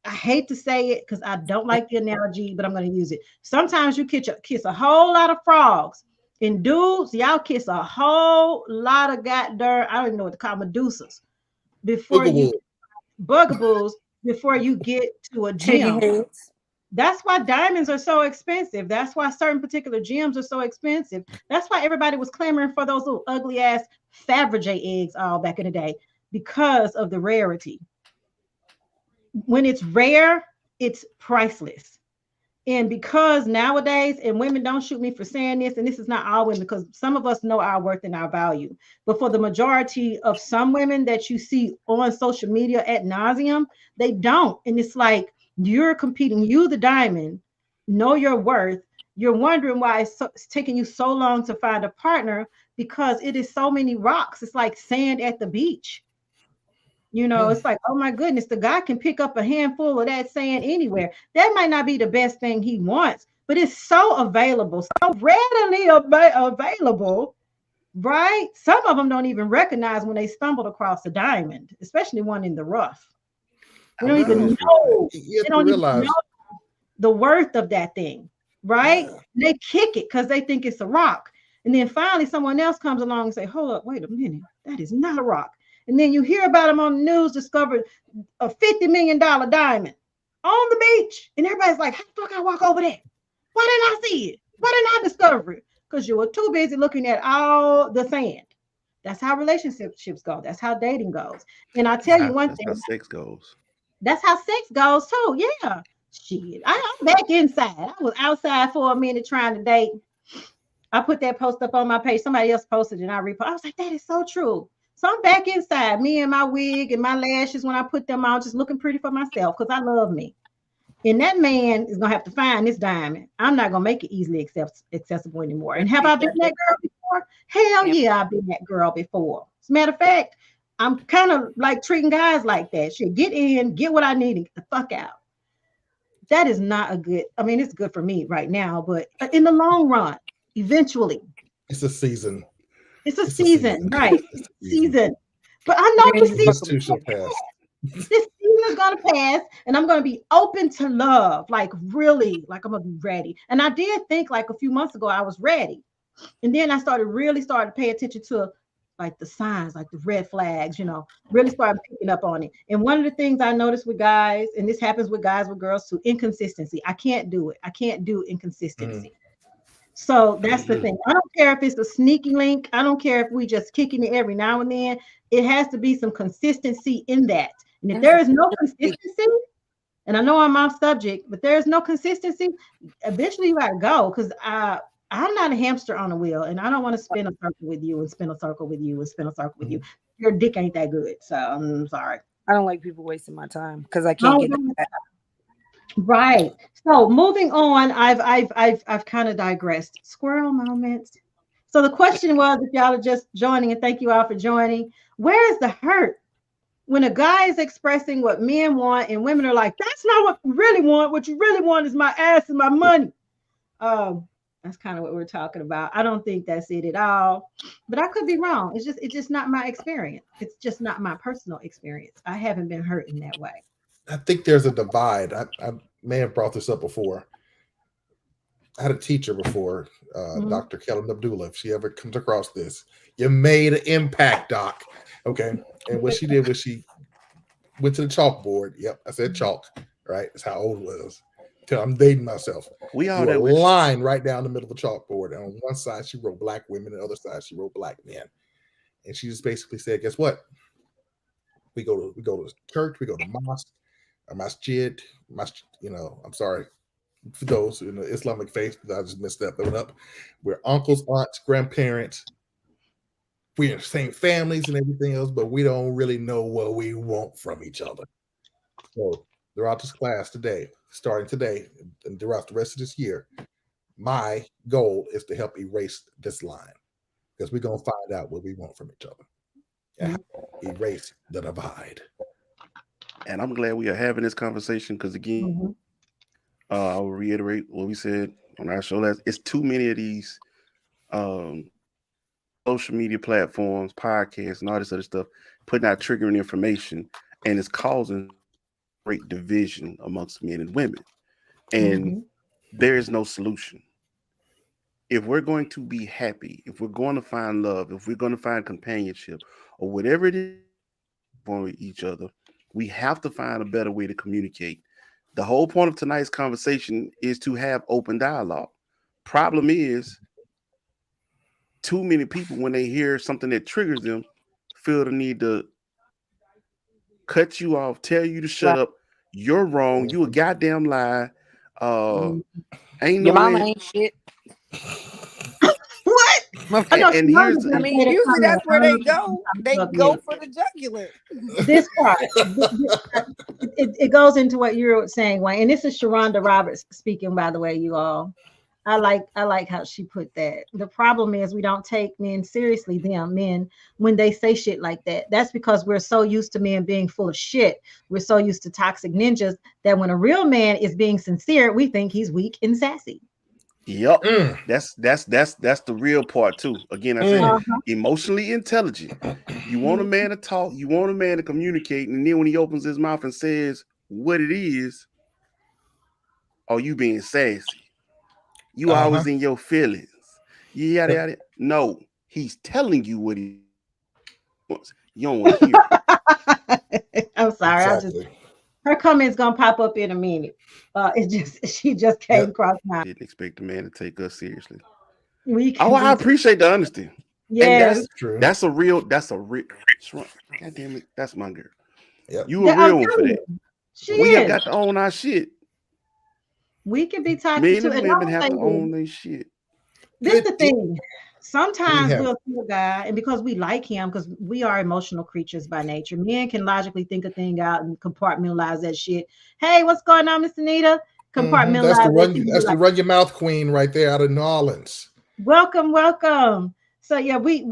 I hate to say it because I don't like the analogy, but I'm going to use it. Sometimes you kiss a whole lot of frogs. And dudes, y'all kiss a whole lot of goddamn, I don't even know what to call Medusas before you Boogaboo. bugaboos before you get to a Chicken gym. heads. That's why diamonds are so expensive. That's why certain particular gems are so expensive. That's why everybody was clamoring for those little ugly ass Fabergé eggs all back in the day because of the rarity. When it's rare, it's priceless. And because nowadays, and women don't shoot me for saying this, and this is not all women, because some of us know our worth and our value. But for the majority of some women that you see on social media ad nauseum, they don't. And it's like you're competing, you, the diamond, know your worth. You're wondering why it's taking you so long to find a partner because it is so many rocks. It's like sand at the beach. It's like, oh my goodness, the guy can pick up a handful of that sand anywhere. That might not be the best thing he wants, but it's so available, so readily available, right? Some of them don't even recognize when they stumbled across a diamond, especially one in the rough. They don't even Well, know. you They have to don't even realize. know the worth of that thing, right? Yeah. They kick it because they think it's a rock. And then finally someone else comes along and say, hold up, wait a minute, that is not a rock. And then you hear about them on the news, discovered a $50 million diamond on the beach. And everybody's like, how the fuck I walk over there? Why didn't I see it? Why didn't I discover it? Because you were too busy looking at all the sand. That's how relationships go. That's how dating goes. And I'll tell you one That's how thing, sex goes. that's how sex goes too. Yeah. Shit. I'm back inside. I was outside for a minute trying to date. I put that post up on my page. Somebody else posted it and I reposted. I was like, that is so true. So I'm back inside, me and my wig and my lashes when I put them on, just looking pretty for myself because I love me. And that man is gonna have to find this diamond. I'm not gonna make it easily accessible anymore. And have I been that girl before? Hell yeah, I've been that girl before. As a matter of fact, I'm kind of like treating guys like that. Shit, get in, get what I need, and get the fuck out. That is not a good. I mean, it's good for me right now, but in the long run, eventually, It's a season. it's a season, right? It's a Season. But I know the Granny, season. This too shall pass. This season is gonna pass, and I'm gonna be open to love, like really, like I'm gonna be ready. And I did think like a few months ago I was ready, and then I started to pay attention to like the signs, like the red flags, really started picking up on it. And one of the things I noticed with guys, and this happens with guys with girls too, inconsistency. I can't do it. I can't do inconsistency. So that's the thing. I don't care if it's a sneaky link. I don't care if we just kicking it every now and then. It has to be some consistency in that. And if there is no consistency, and I know I'm off subject, but there's no consistency, eventually you gotta go because I'm not a hamster on a wheel, and I don't want to spin a circle with you and spin a circle with you and spin a circle with you. Your dick ain't that good, so I'm sorry. I don't like people wasting my time because I No, can't get that back. Right. So moving on, I've kind of digressed. Squirrel moments. So the question was, if y'all are just joining, and thank you all for joining, where is the hurt when a guy is expressing what men want and women are like, that's not what you really want. What you really want is my ass and my money. That's kind of what we're talking about. I don't think that's it at all, but I could be wrong. It's just not my experience. It's just not my personal experience. I haven't been hurt in that way. I think there's a divide. I may have brought this up before. I had a teacher before, Mhm. Dr. Kellen Abdullah. If she ever comes across this, you made an impact, Doc. Okay. And what she did was she went to the chalkboard. Yep, I said chalk. Right, that's how old it was. Till I'm dating myself. We all Drew a that with you. line right down the middle of the chalkboard, and on one side she wrote black women, and the other side she wrote black men. And she just basically said, "Guess what? We go to church, we go to mosque, or masjid, I'm sorry for those in the Islamic faith, I just messed that one up. We're uncles, aunts, grandparents. We're in the same families and everything else, but we don't really know what we want from each other. So throughout this class today, starting today and throughout the rest of this year, my goal is to help erase this line because we're gonna find out what we want from each other and how to erase the divide." And I'm glad we are having this conversation because again, Mhm. I will reiterate what we said on our show last. It's too many of these um, social media platforms, podcasts, and all this other stuff putting out triggering information, and it's causing great division amongst men and women. And Mhm. there is no solution. If we're going to be happy, if we're going to find love, if we're going to find companionship, or whatever it is for each other, we have to find a better way to communicate. The whole point of tonight's conversation is to have open dialogue. Problem is, too many people, when they hear something that triggers them, feel the need to cut you off, tell you to shut Right. up. You're wrong. You a goddamn lie. Uh, Mhm. ain't no Your mama way. ain't shit. What? I And, know and Shamonda here's I just mean, made a usually comment. that's I where don't they know if she's go. They come up go yet. for the jugular. This part, it goes into what you're saying, Wayne. And this is Sharonda Roberts speaking, by the way, you all. I like how she put that. The problem is we don't take men seriously, them men, when they say shit like that. That's because we're so used to men being full of shit. We're so used to toxic ninjas that when a real man is being sincere, we think he's weak and sassy. yep. Mm, That's the real part too. Again, I said mm. Uh-huh. emotionally intelligent. You want a man to talk, you want a man to communicate, and then when he opens his mouth and says what it is, are you being sassy? You Uh-huh. always in your feelings. Yada Yep. yada. No, he's telling you what he wants. You don't want to hear it. I'm sorry. Exactly. Her comment's gonna pop up in a minute. It just she just came Yep. across my. Didn't expect a man to take us seriously. We Oh, can I be appreciate the honesty. And yes. That's true. that's a real God damn it, that's my girl. Yep. You a I'm real one for telling that. you, she We have is. got to own our shit. We can be toxic Men too. and And women the have thing to is, own their shit. this Good the day. thing. We Sometimes have we'll see a guy, and because we like him, because we are emotional creatures by nature, men can logically think a thing out and compartmentalize that shit. Hey, what's going on, Miss Anita? that's the Compartmentalize that run. shit and be That's the like, run your mouth queen right there out of New Orleans. welcome, welcome. So yeah, we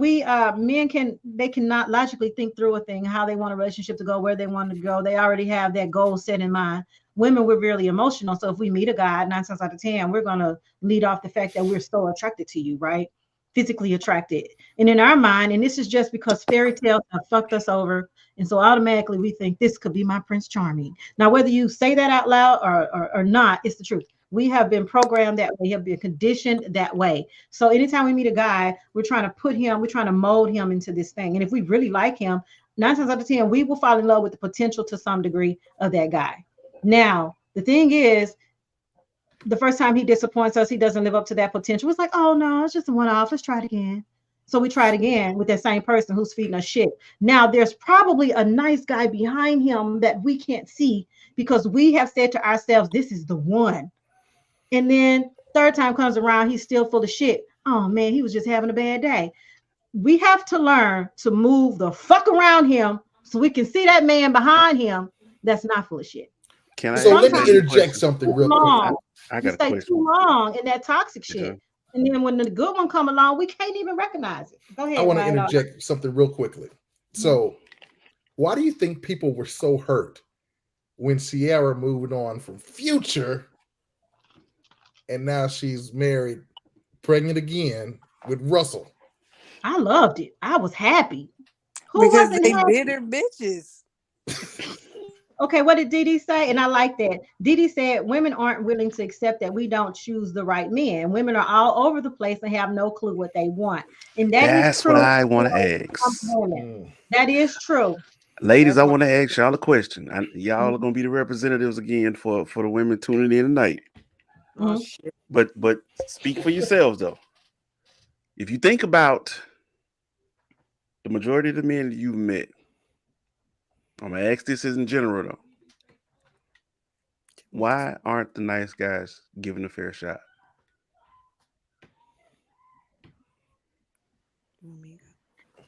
men can they cannot logically think through a thing, how they want a relationship to go, where they want to go. They already have that goal set in mind. Women, we're really emotional. So if we meet a guy, 9 times out of 10, we're gonna lead off the fact that we're so attracted to you, right? Physically attracted. And in our mind, and this is just because fairy tales have fucked us over. And so automatically we think this could be my Prince Charming. Now, whether you say that out loud or not, it's the truth. We have been programmed that way, have been conditioned that way. So anytime we meet a guy, we're trying to mold him into this thing. And if we really like him, 9 times out of 10, we will fall in love with the potential to some degree of that guy. Now, the thing is, the first time he disappoints us, he doesn't live up to that potential. It's like, oh no, it's just a one off. Let's try it again. So we try it again with that same person who's feeding us shit. Now there's probably a nice guy behind him that we can't see because we have said to ourselves, this is the one. And then third time comes around, he's still full of shit. Oh man, he was just having a bad day. We have to learn to move the fuck around him so we can see that man behind him that's not full of shit. Can I But So ask let you me a sometimes quick interject question? something too real quick. I, long. I We got a stay question. too long in that toxic Okay. shit. And then when the good one come along, we can't even recognize it. Go I ahead, want to Wayne. interject something real quickly. So, why do you think people were so hurt when Sierra moved on from Future and now she's married, pregnant again with Russell? I loved it. I was happy. Who Because wasn't they happy? bitter bitches. Okay, what did Didi say? And I like that. Didi said women aren't willing to accept that we don't choose the right men. Women are all over the place and have no clue what they want. And that is That's what true I want to for some ask. women. That is true. Ladies, That I part. want to ask y'all a question. Y'all are gonna be the representatives again for the women tuning in tonight. Oh Mhm. shit. But speak for yourselves though. If you think about the majority of the men that you've met, I'm gonna ask this in general though. Why aren't the nice guys given a fair shot?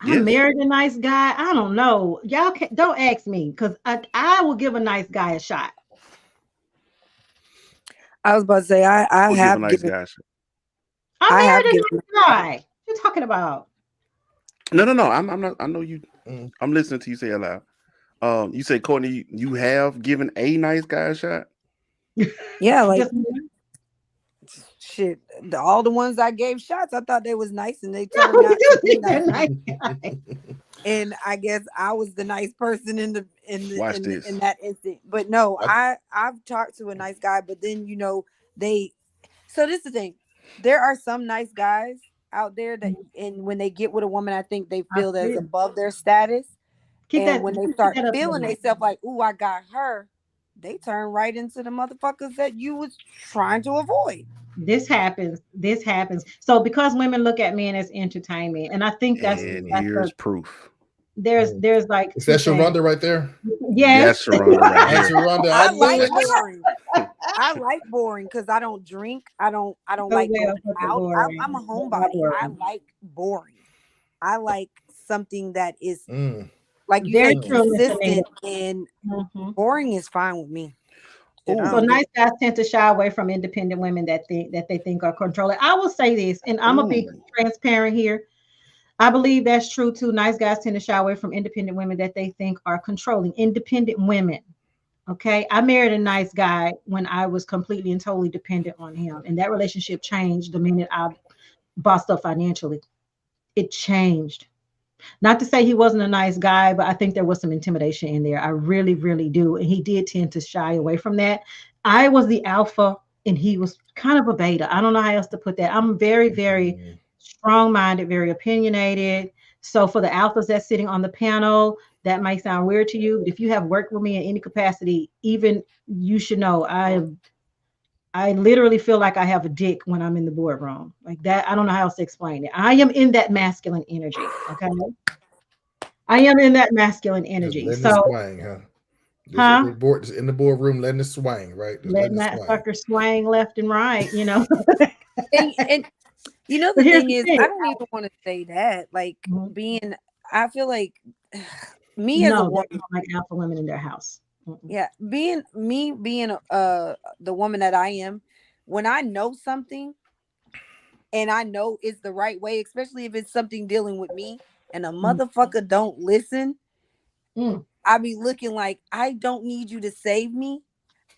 I Yes. married a nice guy. I don't know. Y'all don't ask me because I will give a nice guy a shot. I was about to say Or give a nice guy a shot. I I married have a given nice guy. What you talking about? No. I'm not. I know you. Mm. I'm listening to you say it loud. You say, Courtney, you have given a nice guy a shot. yeah, like Just shit. All the ones I gave shots, I thought they was nice and they no, turned out to be you nice. a nice guy. And I guess I was the nice person Watch this. in that instant. But no, I- I've talked to a nice guy, but then they so this is the thing. There are some nice guys out there that and when they get with a woman, I think they I feel that's feel. above their status. Keep And that. when they Keep start that up there, feeling Mike. themselves like, ooh, I got her, they turn right into the motherfuckers that you was trying to avoid. This happens. This happens. So because women look at men as entertainment, and I think And that's here's a proof. there's like Is two that things. Sharonda right there? Yes. That's Sharonda right That's here. Sharonda. I I knew like it. boring. I like boring because I don't drink. I don't Oh like well, going fucking out. boring. I'm a Not homebody. I boring. like boring. I like something that is Mm, like you Very say mm. true, Mr. consistent Nina. and Mhm. boring is fine with me. Shit, I So Ooh, don't give nice guys tend to shy away from independent women that they think are controlling. I will say this, and I'm gonna be ooh. transparent here. I believe that's true too. Nice guys tend to shy away from independent women that they think are controlling. Independent women. Okay. I married a nice guy when I was completely and totally dependent on him. And that relationship changed the minute I bossed up financially. It changed. Not to say he wasn't a nice guy, but I think there was some intimidation in there. I really, really do. And he did tend to shy away from that. I was the alpha and he was kind of a beta. I don't know how else to put that. I'm very, very Mm. strong minded, very opinionated. So for the alphas that's sitting on the panel, that might sound weird to you, but if you have worked with me in any capacity, even you should know I literally feel like I have a dick when I'm in the boardroom. Like that, I don't know how else to explain it. I am in that masculine energy. Okay. I am in that masculine Just energy. letting it So, swing, huh? Just huh? in the boardroom, letting it swing, right? Just letting Letting it that swing. sucker swing left and right, you know. and But the here's thing the is, thing. I don't even want to say that. Like Mhm. being, I feel like me as a No, they woman, don't like alpha women in their house. Mm-mm. yeah, being the woman that I am, when I know something and I know it's the right way, especially if it's something dealing with me, and a Mm, motherfucker don't listen, mm. I be looking like I don't need you to save me.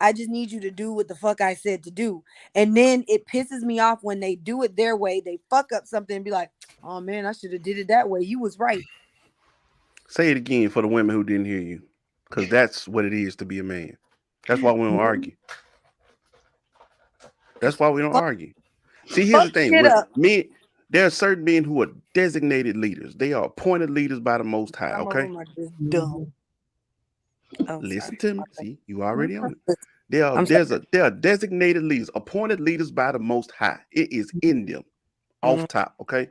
I just need you to do what the fuck I said to do. And then it pisses me off when they do it their way. They fuck up something and be like, "Oh man, I should have did it that way. You was right." Say it again for the women who didn't hear you, because that's what it is to be a man. That's why we don't argue. That's Just why we don't fuck, argue. See, here's fuck the thing shit with up. men. There are certain men who are designated leaders. They are appointed leaders by the Most High. Some of Okay, them are just dumb. Mhm. Oh, listen sorry. to me. See, you already on it. Listen, There are I'm sorry. there are designated leaders, appointed leaders by the Most High. It is in them, off Mhm. top. Okay,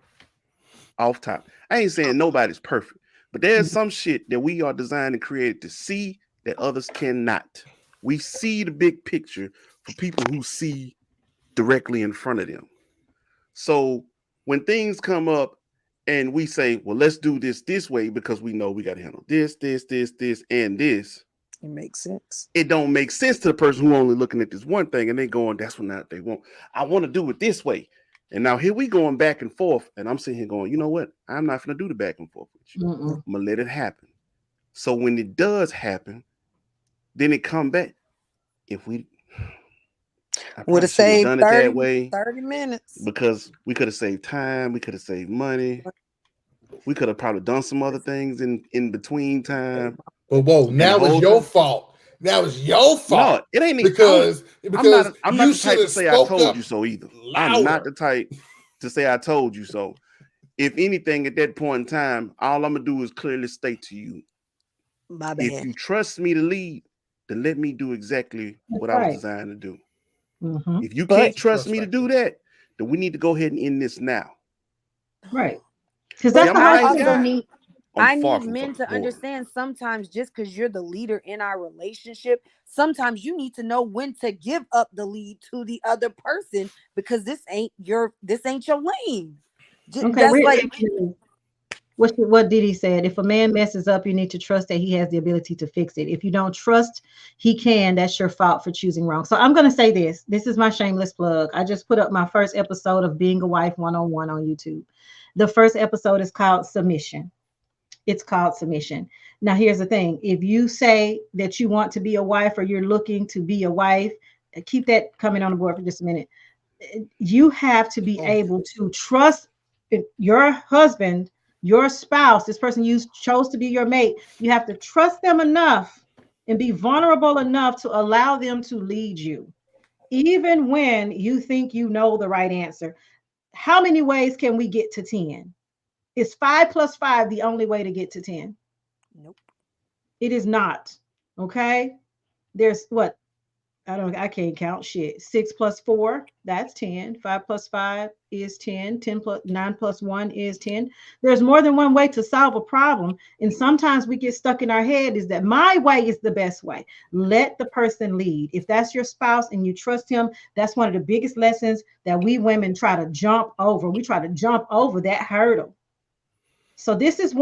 off top. I ain't saying nobody's perfect, but there's some shit that we are designed and created to see that others cannot. We see the big picture for people who see directly in front of them. So when things come up and we say, well, let's do this way because we know we got to handle this, and this, It makes sense. it don't make sense to the person who only looking at this one thing and they going, that's what not they want. I want to do it this way. And now here we going back and forth, and I'm sitting here going, you know what? I'm not gonna do the back and forth with you. Mm-mm. I'm gonna let it happen. So when it does happen, then it come back. If we I Would probably have shouldn't have saved done it that 30, way 30 minutes. because we could have saved time, we could have saved money, we could have probably done some other things in between time. But whoa, And the now it's whole your time, fault. That was your fault. No, it ain't because I'm not you the should type to have say I spoke told up you so either. louder. I'm not the type to say I told you so. If anything, at that point in time, all I'm gonna do is clearly state to you, My if bad. you trust me to lead, then let me do exactly what I was right. designed to do. Mhm. If you But can't trust Trust me to factor. do that, then we need to go ahead and end this now. Right. Because See, that's but I'm a the I hard nice thing. also guy. need I'm I far need from men fucking to boring. understand sometimes just because you're the leader in our relationship, sometimes you need to know when to give up the lead to the other person because this ain't your lane. Okay, That's like what Diddy said. If a man messes up, you need to trust that he has the ability to fix it. If you don't trust he can, that's your fault for choosing wrong. So I'm going to say this. This is my shameless plug. I just put up my first episode of Being a Wife 101 on YouTube. The first episode is called Submission. It's called Submission. Now, here's the thing. If you say that you want to be a wife or you're looking to be a wife, keep that coming on the board for just a minute. You have to be able to trust your husband, your spouse, this person you chose to be your mate. You have to trust them enough and be vulnerable enough to allow them to lead you, even when you think you know the right answer. How many ways can we get to 10? Is 5 plus 5 the only way to get to 10? nope. It is not. Okay. There's what? I can't count shit. 6 plus 4, that's 10. 5 plus 5 is 10. 10 plus 9 plus 1 is 10. There's more than one way to solve a problem. And sometimes we get stuck in our head is that my way is the best way. Let the person lead. If that's your spouse and you trust him, that's one of the biggest lessons that we women try to jump over. We try to jump over that hurdle. So this is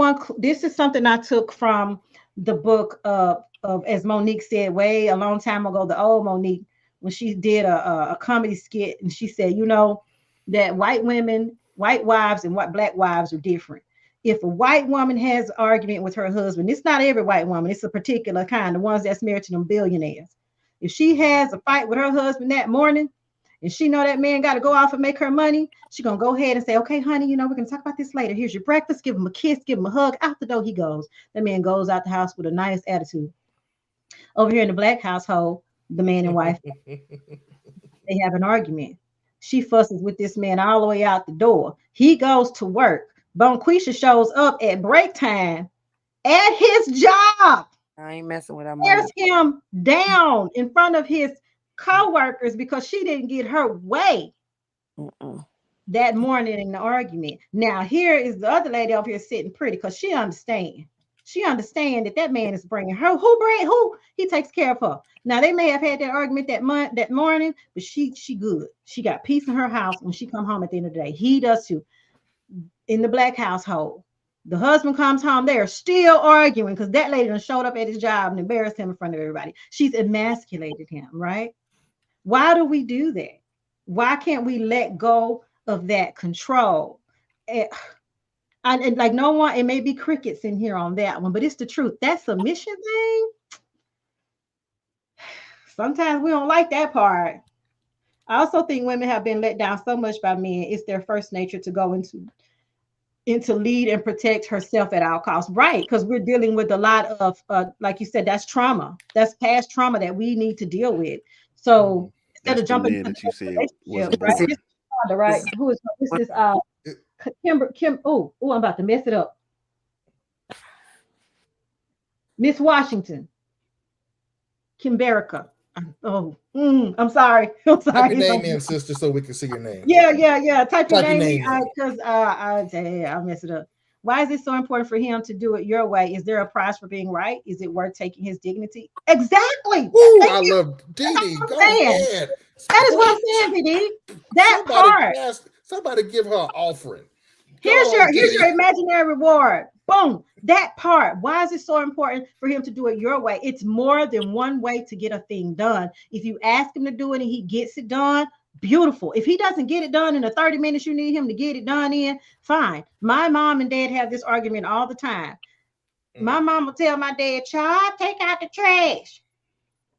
something I took from the book of as Monique said way a long time ago, the old Monique, when she did a comedy skit and she said, that white women, white wives and white black wives are different. If a white woman has an argument with her husband, it's not every white woman, it's a particular kind, the ones that's married to them billionaires. If she has a fight with her husband that morning, and she know that man got to go off and make her money, she gonna go ahead and say, okay, honey, we're gonna talk about this later. Here's your breakfast. Give him a kiss, give him a hug. Out the door he goes. That man goes out the house with a nice attitude. Over here in the black household, the man and wife, they have an argument. She fusses with this man all the way out the door. He goes to work. Bonquisha shows up at break time at his job, I ain't messing with that tears money. him down in front of his co-workers because she didn't get her way Mm-mm. that morning in the argument. Now here is the other lady over here sitting pretty because she understand. She understand that man is bringing her. Who he takes care of her. Now they may have had that argument that morning, but she good. She got peace in her house when she come home at the end of the day. He does too. In the black household, the husband comes home, they are still arguing because that lady done showed up at his job and embarrassed him in front of everybody. She's emasculated him, right? Why do we do that? Why can't we let go of that control? And like no one, it may be crickets in here on that one, but it's the truth. That submission thing, sometimes we don't like that part. I also think women have been let down so much by men. It's their first nature to go into lead and protect herself at all costs, right? Because we're dealing with a lot of, like you said, that's trauma. That's past trauma that we need to deal with. So instead That's of the jumping man into that you said the wasn't relationship, right? boring. This is Rhonda, right? Who is this? Is Kim? Oh, I'm about to mess it up. Miss Washington, Kim Berica. I'm sorry. I'm sorry. Type your name in, sister, so we can see your name. Yeah. Type your Type your name name in. because I'll mess it up. Why is it so important for him to do it your way? Is there a price for being right? Is it worth taking his dignity? Exactly. Woo, Thank I you. love Dee That's Dee. what Go I'm saying. ahead. That is what I'm saying, PD. That part. Somebody give her an offering. Here's Go on, your Dee. imaginary reward. Boom. That part. Why is it so important for him to do it your way? It's more than one way to get a thing done. If you ask him to do it and he gets it done, beautiful. If he doesn't get it done in the 30 minutes you need him to get it done in, fine. My mom and dad have this argument all the time. My mom will tell my dad, child, take out the trash.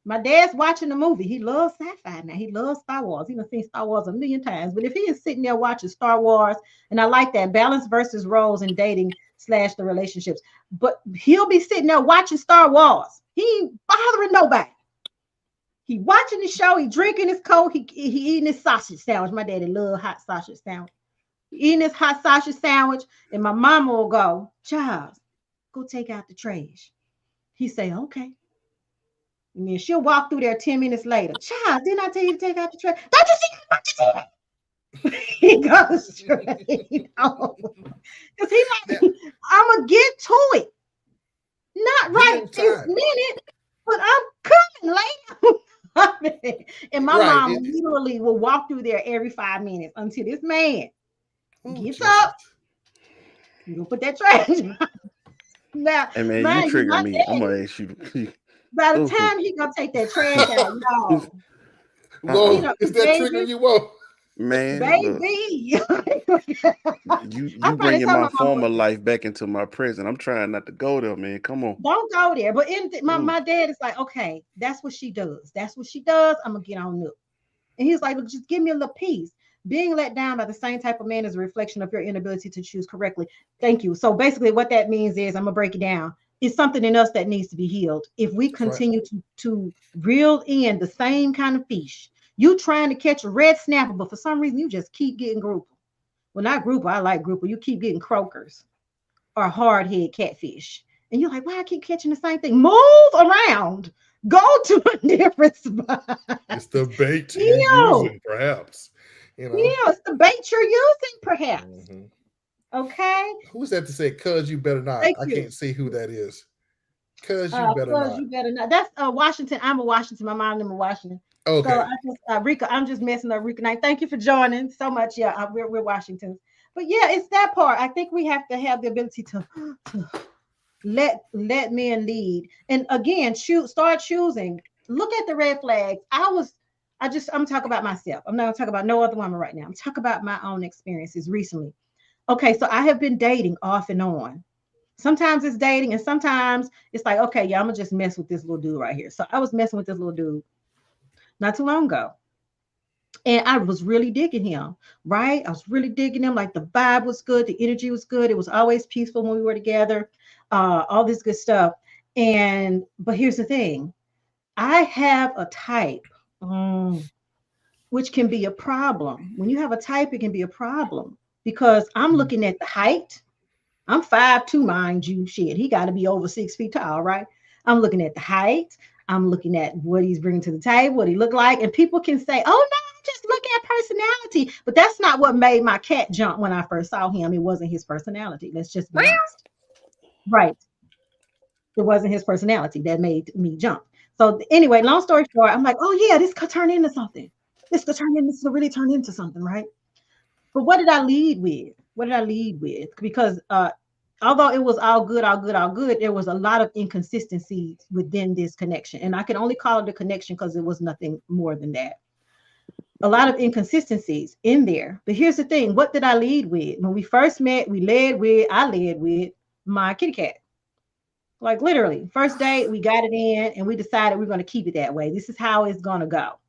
My dad's watching the movie. He loves sci-fi now. He loves Star Wars. He's seen Star Wars a million times. But if he is sitting there watching Star Wars, and I like that balance versus roles in dating / the relationships, but he'll be sitting there watching Star Wars. He ain't bothering nobody. He watching the show. He drinking his Coke. He eating his sausage sandwich. My daddy love hot sausage sandwich. He eating his hot sausage sandwich, and my mama will go, Charles, go take out the trash. He say, okay. And then she'll walk through there 10 minutes later. Charles, didn't I tell you to take out the trash? Don't you see? Don't you see that? He goes straight home. Because he's like, I'm going to get to it. Not right this minute, but I'm coming later. And my mom literally will walk through there every 5 minutes until this man gets up. You gonna put that trash now. Hey man, you trigger me. I'm gonna ask you. By the time he gonna take that trash out, no. Whoa, is that triggering you? Whoa. Man, baby, you bringing my former life back into my present. I'm trying not to go there, man. Come on, don't go there. But my dad is like, okay, that's what she does. That's what she does. I'm gonna get on up. And he's like, look, just give me a little piece. Being let down by the same type of man is a reflection of your inability to choose correctly. Thank you. So basically, what that means is, I'm gonna break it down. It's something in us that needs to be healed. If we continue to reel in the same kind of fish. You trying to catch a red snapper, but for some reason you just keep getting grouper. Well, not grouper. I like grouper. You keep getting croakers or hardhead catfish. And you're like, why I keep catching the same thing? Move around. Go to a different spot. It's the bait you're using, perhaps. You know? Yeah, it's the bait you're using, perhaps. Mm-hmm. Okay. Who's that to say, cuz you better not? I can't see who that is. Cuz you better not. You better not. That's Washington. I'm a Washington. My mom in Washington. Okay. So I just, Rika, I'm just messing up Rika. Thank you for joining so much. Yeah, we're Washingtons. But yeah, it's that part. I think we have to have the ability to let men lead. And again, start choosing. Look at the red flags. I'm talking about myself. I'm not gonna talk about no other woman right now. I'm talking about my own experiences recently. Okay, so I have been dating off and on. Sometimes it's dating, and sometimes it's like, okay, yeah, I'm gonna just mess with this little dude right here. So I was messing with this little dude not too long ago. And I was really digging him, right? I was really digging him. Like the vibe was good. The energy was good. It was always peaceful when we were together, all this good stuff. But here's the thing. I have a type, which can be a problem. When you have a type, it can be a problem because I'm looking at the height. I'm 5'2", mind you, shit. He got to be over 6 feet tall, right? I'm looking at the height. I'm looking at what he's bringing to the table, what he look like. And people can say, oh, no, just look at personality. But that's not what made my cat jump when I first saw him. It wasn't his personality. Let's just be honest. Right. It wasn't his personality that made me jump. So anyway, long story short, I'm like, oh, yeah, this could turn into something. This could really turn into something, right? But what did I lead with? Because although it was all good, there was a lot of inconsistencies within this connection. And I can only call it a connection because it was nothing more than that. A lot of inconsistencies in there. But here's the thing. What did I lead with? When we first met, I led with my kitty cat. Like literally, first date, we got it in and we decided we're going to keep it that way. This is how it's going to go.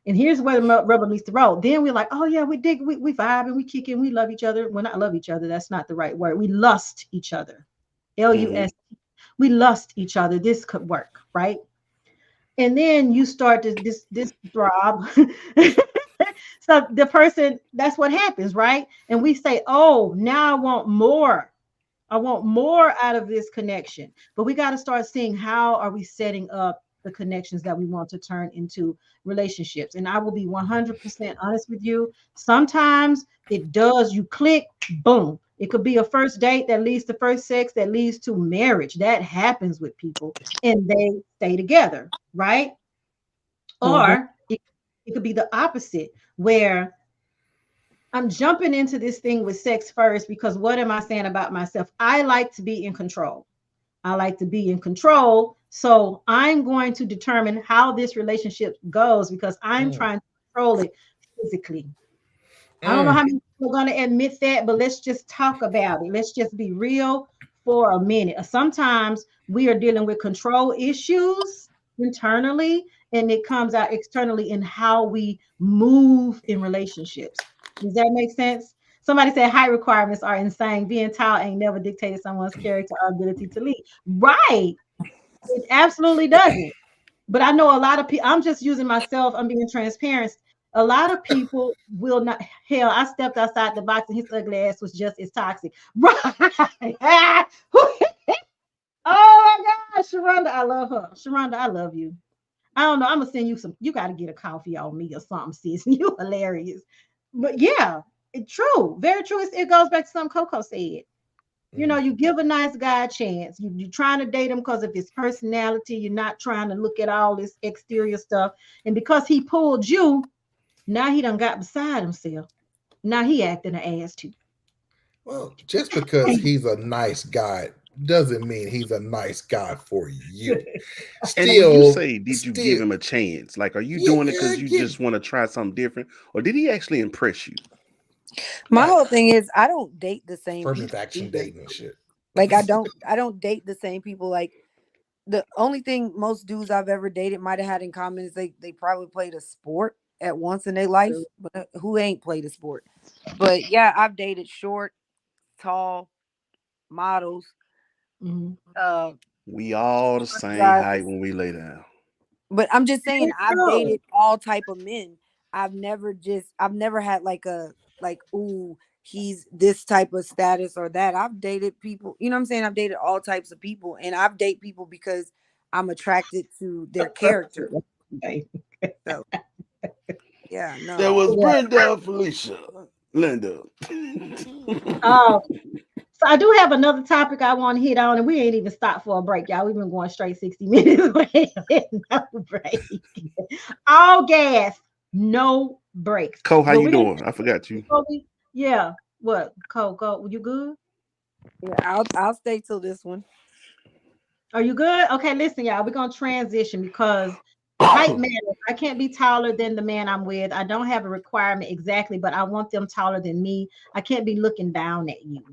And here's where the rubber meets the road. Then we're like, oh yeah, we vibe and we kick in, we love each other. Well, not love each other. That's not the right word. We lust each other. L-U-S. We lust each other. This could work, right? And then you start this throb. So the person, that's what happens, right? And we say, oh, now I want more. I want more out of this connection. But we got to start seeing how are we setting up the connections that we want to turn into relationships. And I will be 100% honest with you. Sometimes it does, you click, boom. It could be a first date that leads to first sex, that leads to marriage. That happens with people and they stay together, right? Or it could be the opposite where I'm jumping into this thing with sex first because what am I saying about myself? I like to be in control. So I'm going to determine how this relationship goes because I'm trying to control it physically. I don't know how many people are going to admit that, but let's just talk about it. Let's just be real for a minute. Sometimes we are dealing with control issues internally, and it comes out externally in how we move in relationships. Does that make sense? Somebody said height requirements are insane. Being tall ain't never dictated someone's character or ability to lead. Right. It absolutely doesn't. But I know a lot of people, I'm just using myself, I'm being transparent. A lot of people will not, hell, I stepped outside the box and his ugly ass was just as toxic. Right. Oh my God, Sharonda, I love her. Sharonda, I love you. I don't know. I'm gonna send you some. You got to get a coffee on me or something, sis. You hilarious. But yeah, it's true. Very true. It goes back to something Coco said. You know, you give a nice guy a chance. You're trying to date him because of his personality. You're not trying to look at all this exterior stuff. And because he pulled you, now he done got beside himself. Now he acting an ass too. Well, just because he's a nice guy doesn't mean he's a nice guy for you. And when you Still, say, did you give him a chance? Like, are you Yeah, doing it because you yeah. just want to try something different, or did he actually impress you? My Right. whole thing is I don't date the same affirmative people action either. dating and shit. Like I don't date the same people. Like the only thing most dudes I've ever dated might have had in common is they probably played a sport at once in their life, but who ain't played a sport? But yeah, I've dated short, tall, models, Mhm. We all the truck same height drivers. when we lay down. But I'm just saying It's I've true. dated all type of men. I've never had like ooh, he's this type of status or that. I've dated people, you know what I'm saying? I've dated all types of people, and I've dated people because I'm attracted to their character. So yeah, That no. was Yeah. Brenda, Felicia, Linda. Oh, so I do have another topic I want to hit on, and we ain't even stopped for a break, y'all. We've been going straight 60 minutes. No break. All gas, no breaks. Cole, how But you we're gonna doing? I forgot you. yeah. What, Coco? You good? Yeah, I'll stay till this one. Are you good? Okay, listen, y'all. We're gonna transition because height matters. I can't be taller than the man I'm with. I don't have a requirement exactly, but I want them taller than me. I can't be looking down at you.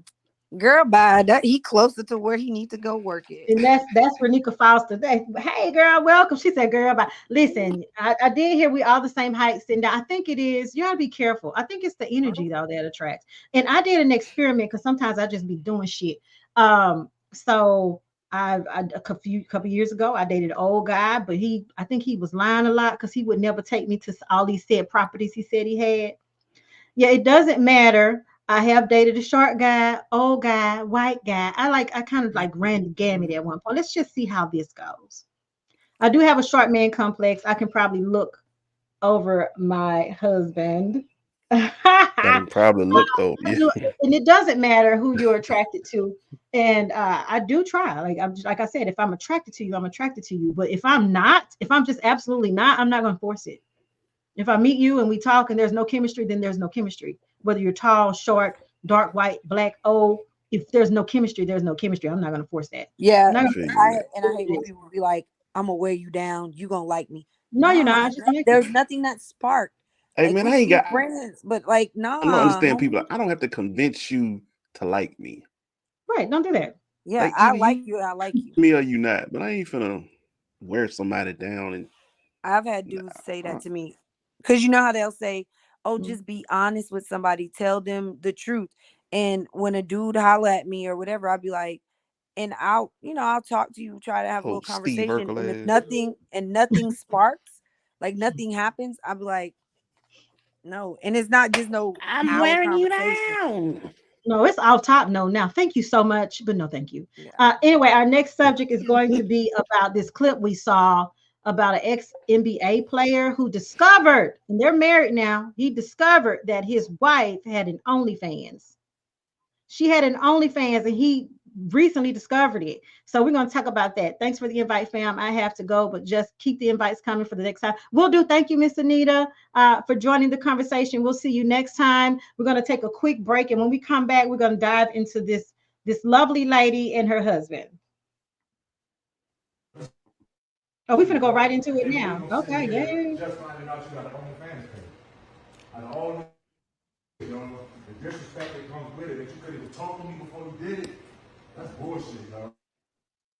Girl, bye. That he closer to where he need to go work at. And that's Renika Foster. Hey girl, welcome. She said, girl, but listen, I did hear we all the same heights, and I think it is, you gotta be careful. I think it's the energy though that attracts. And I did an experiment because sometimes I just be doing shit. So I a couple years ago I dated an old guy, but I think he was lying a lot because he would never take me to all these said properties he said he had. Yeah, it doesn't matter. I have dated a short guy, old guy, white guy. I kind of like ran the gamut at one point. Let's just see how this goes. I do have a short man complex. I can probably look over my husband. I done probably looked over. Yeah. And it doesn't matter who you're attracted to. And I do try. Like I'm just like I said, if I'm attracted to you, I'm attracted to you. But if I'm not, if I'm just absolutely not, I'm not going to force it. If I meet you and we talk and there's no chemistry, then there's no chemistry. Whether you're tall, short, dark, white, black, old, if there's no chemistry, there's no chemistry. I'm not going to force that. Yeah, I'm not I gonna feel you on I that. and I hate when people be like, "I'm gonna wear you down. You gonna like me." No, you're Nah, not. I just like it. there's nothing that sparked. Hey Like man, we I can ain't be got. friends, but like, I don't nah, understand people. homie. I don't have to convince you to like me. Right. Don't do that. Yeah, Like I either like you you. I like you. me or you not. But I ain't finna wear somebody down and I've had dudes say that to me because you know how they'll say, "Oh, Mm. just be honest with somebody. Tell them the truth." And when a dude holler at me or whatever, I'll be like, and I'll talk to you, try to have a little oh Steve conversation, and if Urkel. nothing sparks, like nothing happens, I'll be like, no. And it's not just no I'm hour wearing you conversation. down. No, it's off top. No, now. Thank you so much, but no, thank you. Yeah. Anyway, our next subject is going to be about this clip we saw about an ex NBA player who discovered, and they're married now. He discovered that his wife had an OnlyFans. She had an OnlyFans and he recently discovered it. So we're going to talk about that. Thanks for the invite, fam. I have to go, but just keep the invites coming for the next time. We'll do. Thank you, Miss Anita, for joining the conversation. We'll see you next time. We're going to take a quick break. And when we come back, we're going to dive into this lovely lady and her husband. Oh, we're going to go right into it now. Okay, yay. Just finding out you got an OnlyFans page. Out of all the disrespect that comes with it, that you couldn't even talk to me before you did it, that's bullshit, dog.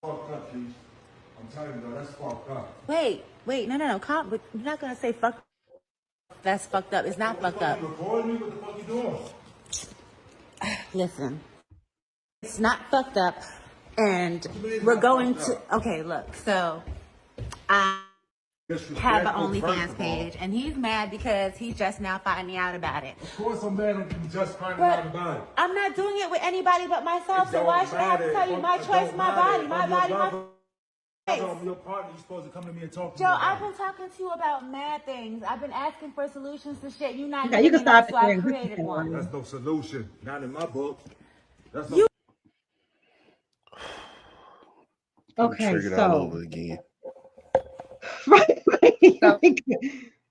Fucked up, Keith. I'm telling you, dog, that's fucked up. Wait, no. Calm, but you're not gonna say fuck. That's fucked up. It's not fucked up. You recording me? What the fuck you doing? Listen, it's not fucked up. And we're going to, okay, look, so I have an OnlyFans page, and he's mad because he's just now finding out about it. Of course I'm mad I'm just finding out about it. I'm not doing it with anybody but myself, so why should I have to tell you my choice, my body, my choice? I'm your partner, you're supposed to come to me and talk to me. Joe, I've been talking to you about mad things. I've been asking for solutions to shit you not Okay, you can giving us, stop so it I there. created one. That's no solution. Not in my book. That's no You- I'm Okay, triggered all over again. right. So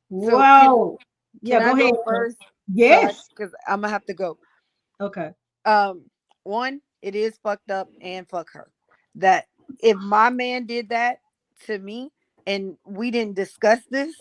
Wow. Yeah, Can go I ahead. go first? Yes. Because I'm gonna have to go. Okay. One, it is fucked up, and fuck her. That if my man did that to me and we didn't discuss this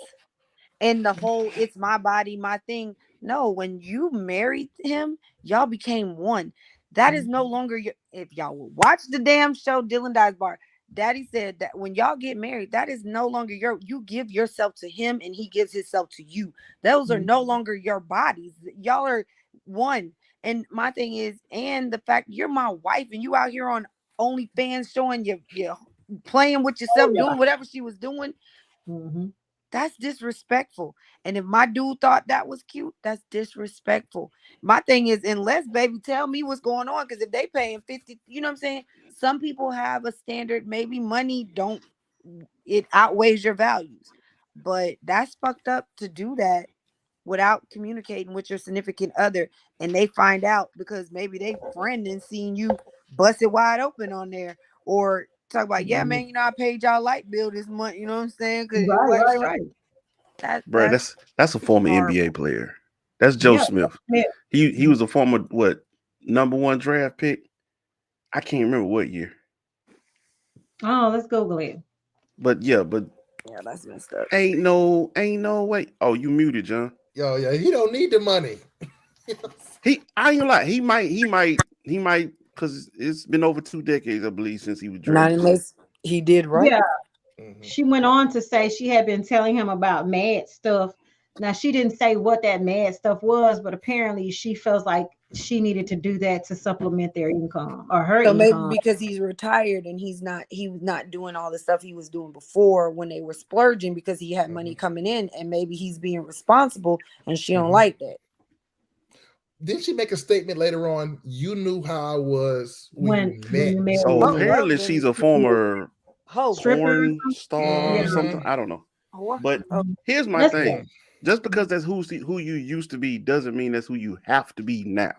and the whole it's my body, my thing. No, when you married him, y'all became one. That is no longer your. If y'all will watch the damn show Dylan Dies Bar, Daddy said that when y'all get married, that is no longer your. You give yourself to him and he gives himself to you. Those are no longer your bodies. Y'all are one. And my thing is, and the fact you're my wife and you out here on OnlyFans showing you playing with yourself, doing whatever she was doing. That's disrespectful. And if my dude thought that was cute, that's disrespectful. My thing is, unless baby tell me what's going on, because if they paying 50, you know what I'm saying? Some people have a standard, maybe money don't, it outweighs your values. But that's fucked up to do that without communicating with your significant other. And they find out because maybe they friend and seen you bust it wide open on there. Or talk about, yeah, man, I paid y'all light bill this month. You know what I'm saying? Because it wasn't right. Bro, that's a former horrible. NBA player. That's Joe Smith. Yeah. He was a former #1 draft pick. I can't remember what year. Oh, let's Google it. But yeah, that's messed up. Ain't no way. Oh, you muted, John. Yo, yeah, he don't need the money. I ain't gonna lie. He might, because it's been over 2 decades, I believe, since he was drafted. Not unless he did right. Yeah. She went on to say she had been telling him about mad stuff. Now, she didn't say what that mad stuff was, but apparently she feels like she needed to do that to supplement their income or her So maybe income. because he's retired and he was not doing all the stuff he was doing before when they were splurging because he had money coming in, and maybe he's being responsible and she don't like that. Didn't she make a statement later on? You knew how I was when you met. So apparently she's a former porn star or something. I don't know. But here's my thing. Just because that's who you used to be doesn't mean that's who you have to be now.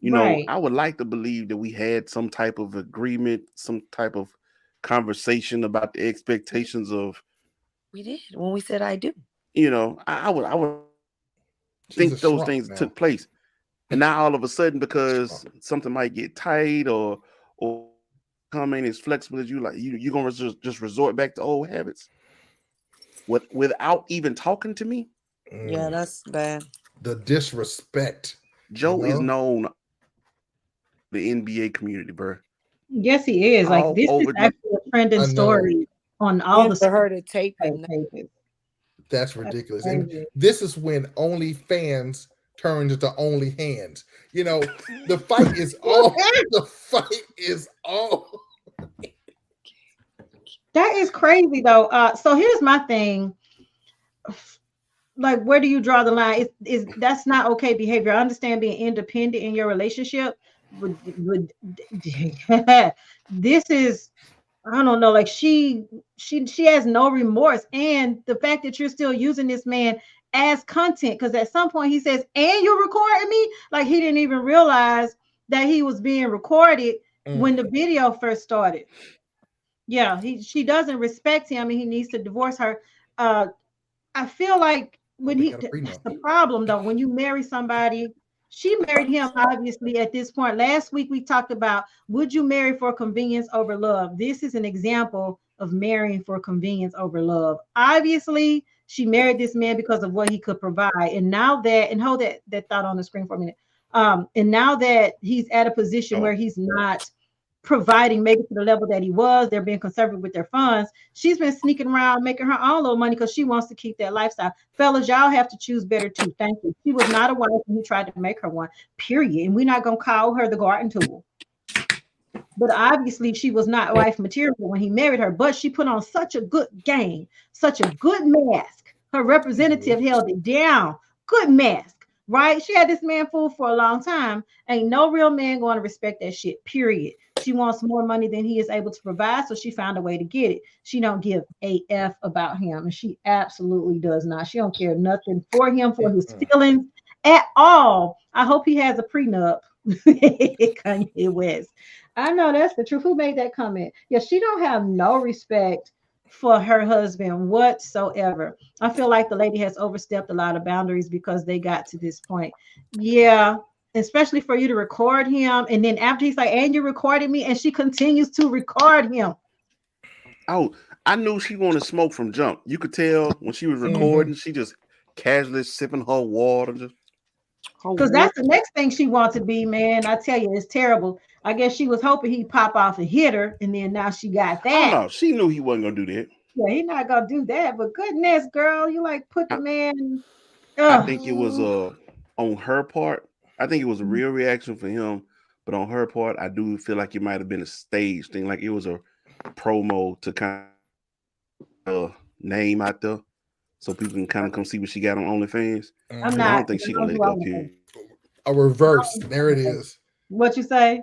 You know, I would like to believe that we had some type of agreement, some type of conversation about the expectations of. We did when we said I do. You know, I would think those things took place. And now all of a sudden, because something might get tight or come in as flexible as you like, you're gonna just resort back to old habits without even talking to me. Yeah, that's bad. The disrespect. Joe is known the NBA community, bro. Yes, he is. Like this is actually a trending story on all the for her to tape him. That's ridiculous. And this is when OnlyFans turns into Only Hands. You know, the fight is all. The fight is all. That is crazy, though. So here's my thing. Like, where do you draw the line? Is that's not okay behavior? I understand being independent in your relationship, but this is, I don't know. Like she has no remorse, and the fact that you're still using this man as content, because at some point he says, "And you're recording me," like he didn't even realize that he was being recorded when the video first started. Yeah, she doesn't respect him, and he needs to divorce her. I feel like that's the problem though. When you marry somebody, she married him obviously at this point. Last week we talked about, would you marry for convenience over love? This is an example of marrying for convenience over love. Obviously, she married this man because of what he could provide. And now that, and hold that thought on the screen for a minute. And now that he's at a position where he's not providing maybe to the level that he was, they're being conservative with their funds. She's been sneaking around making her own little money because she wants to keep that lifestyle. Fellas, y'all have to choose better too. Thank you. She was not a wife and he tried to make her one, period. And we're not going to call her the garden tool. but obviously she was not wife material when he married her. But she put on such a good game, such a good mask. Her representative held it down. Good mask, right? She had this man fooled for a long time. Ain't no real man going to respect that shit, period. She wants more money than he is able to provide, so she found a way to get it. She don't give a F about him, and she absolutely does not. She don't care nothing for him, for his feelings at all. I hope he has a prenup. Kanye West. I know that's the truth. Who made that comment? Yeah, she don't have no respect for her husband whatsoever. I feel like the lady has overstepped a lot of boundaries because they got to this point. Yeah, especially for you to record him, and then after he's like, "And you recorded me," and she continues to record him. Oh, I knew she wanted smoke from jump. You could tell when she was recording, she just casually sipping her water. Just Because that's the next thing she wants to be, man. I tell you, it's terrible. I guess she was hoping he'd pop off and hit her, and then now she got oh that. no, she knew he wasn't gonna do that. Yeah, he's not gonna do that. But goodness, girl, you like put the I, man. I Ugh. think it was on her part. I think it was a real reaction for him, but on her part, I do feel like it might have been a stage thing. Like it was a promo to kind of name out there, so people can kind of come see what she got on OnlyFans. I'm But I not. don't think I she don't gonna let do it go. all that. A reverse. There it is. What you say?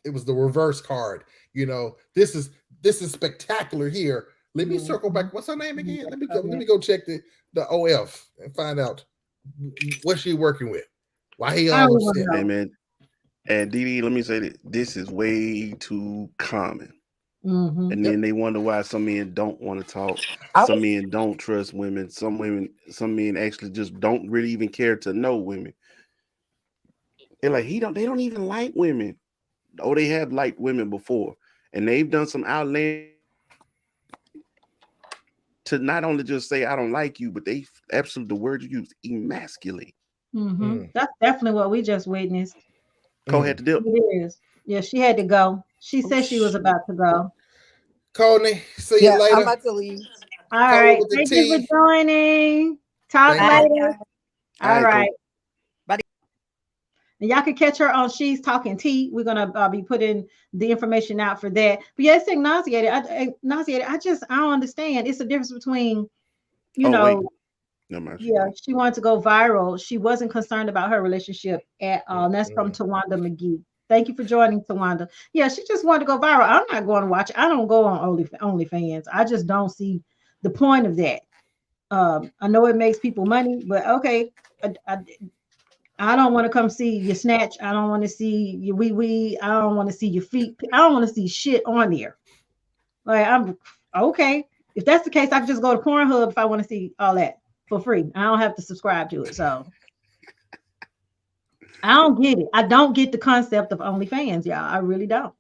It was the reverse card. This is spectacular here. Let me circle back. What's her name again? Let me go check the OF and find out what she working with. Why he I all don't upset? know. Hey man, and Dee, let me say that this is way too common. Mm-hmm. And then they wonder why some men don't want to talk. Some men don't trust women. Some men actually just don't really even care to know women. They're like, they don't even like women. Oh, they have liked women before. And they've done some outland to not only just say I don't like you, but they absolutely the word you use, emasculate. Mm-hmm. That's definitely what we just witnessed. Cole had to dip. It is. Yeah, she had to go. She Oh, said she was shoot. about to go. Coney, see you Yeah, I'm later. about to leave. All Cole right. with the Thank you for T. joining. Talk Thank Bye, you. later. guys. All All right, right. Cole. And y'all can catch her on She's Talking Tea. We're gonna be putting the information out for that. But yeah, it's saying nauseated. Nauseated. I don't understand. It's a difference between, you Oh, wait. know, No mind. yeah, she wanted to go viral. She wasn't concerned about her relationship at all. And that's from Tawanda McGee. Thank you for joining, Tawanda. Yeah, she just wanted to go viral. I'm not going to watch it. I don't go on OnlyFans. I just don't see the point of that. I know it makes people money, but okay. I don't want to come see your snatch. I don't want to see your wee wee. I don't want to see your feet. I don't want to see shit on there. Like I'm okay. If that's the case, I can just go to Pornhub if I want to see all that for free. I don't have to subscribe to it. So I don't get it. I don't get the concept of OnlyFans, y'all. I really don't.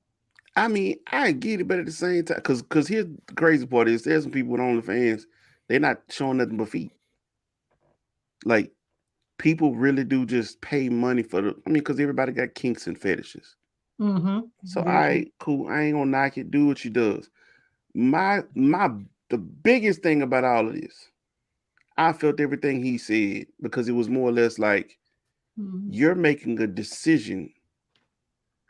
I mean, I get it, but at the same time, because here's the crazy part is there's some people with OnlyFans, they're not showing nothing but feet. Like people really do just pay money for because everybody got kinks and fetishes. Mm-hmm. So all right, cool. I ain't gonna knock it. Do what she does. The biggest thing about all of this, I felt everything he said because it was more or less like you're making a decision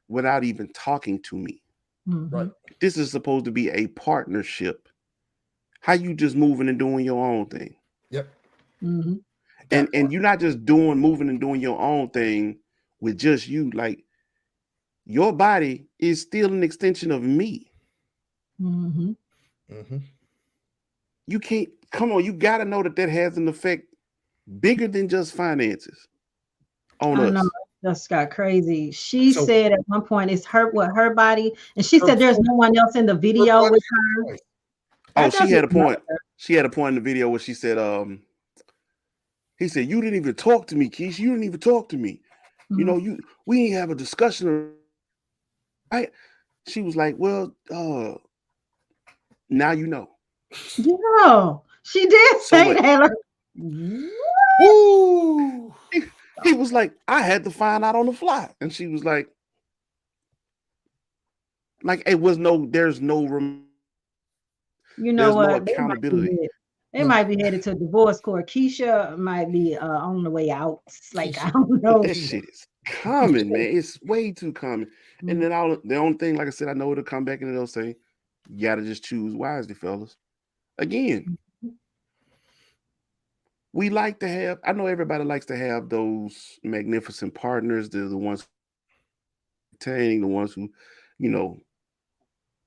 without even talking to me. Right. This is supposed to be a partnership. How you just moving and doing your own thing? Yep. Mm-hmm. And you're not just moving and doing your own thing with just you. Like your body is still an extension of me. Mm-hmm. Mm-hmm. You can't come on. You got to know that has an effect bigger than just finances on I us. know that's got crazy. She said at one point it's her body, and she said there's no one else in the video with her. Oh, she had a point. She had a point in the video where she said, he said, "You didn't even talk to me, Keisha. You didn't even talk to me. Mm-hmm. We didn't have a discussion." Right? She was like, "Well, now you know." Yeah, she did say that. Woo! He was like, "I had to find out on the fly," and she was like, "It was there's no, you know there's what? no accountability." They might be headed to divorce court. Keisha might be on the way out. Like I don't know. That shit is common, man. It's way too common. And Mhm. then the only thing, like I said, I know it'll come back and it'll say, you gotta just choose wisely, fellas. Again, we like to have, I know everybody likes to have those magnificent partners. They're the ones entertaining, the ones who, you know,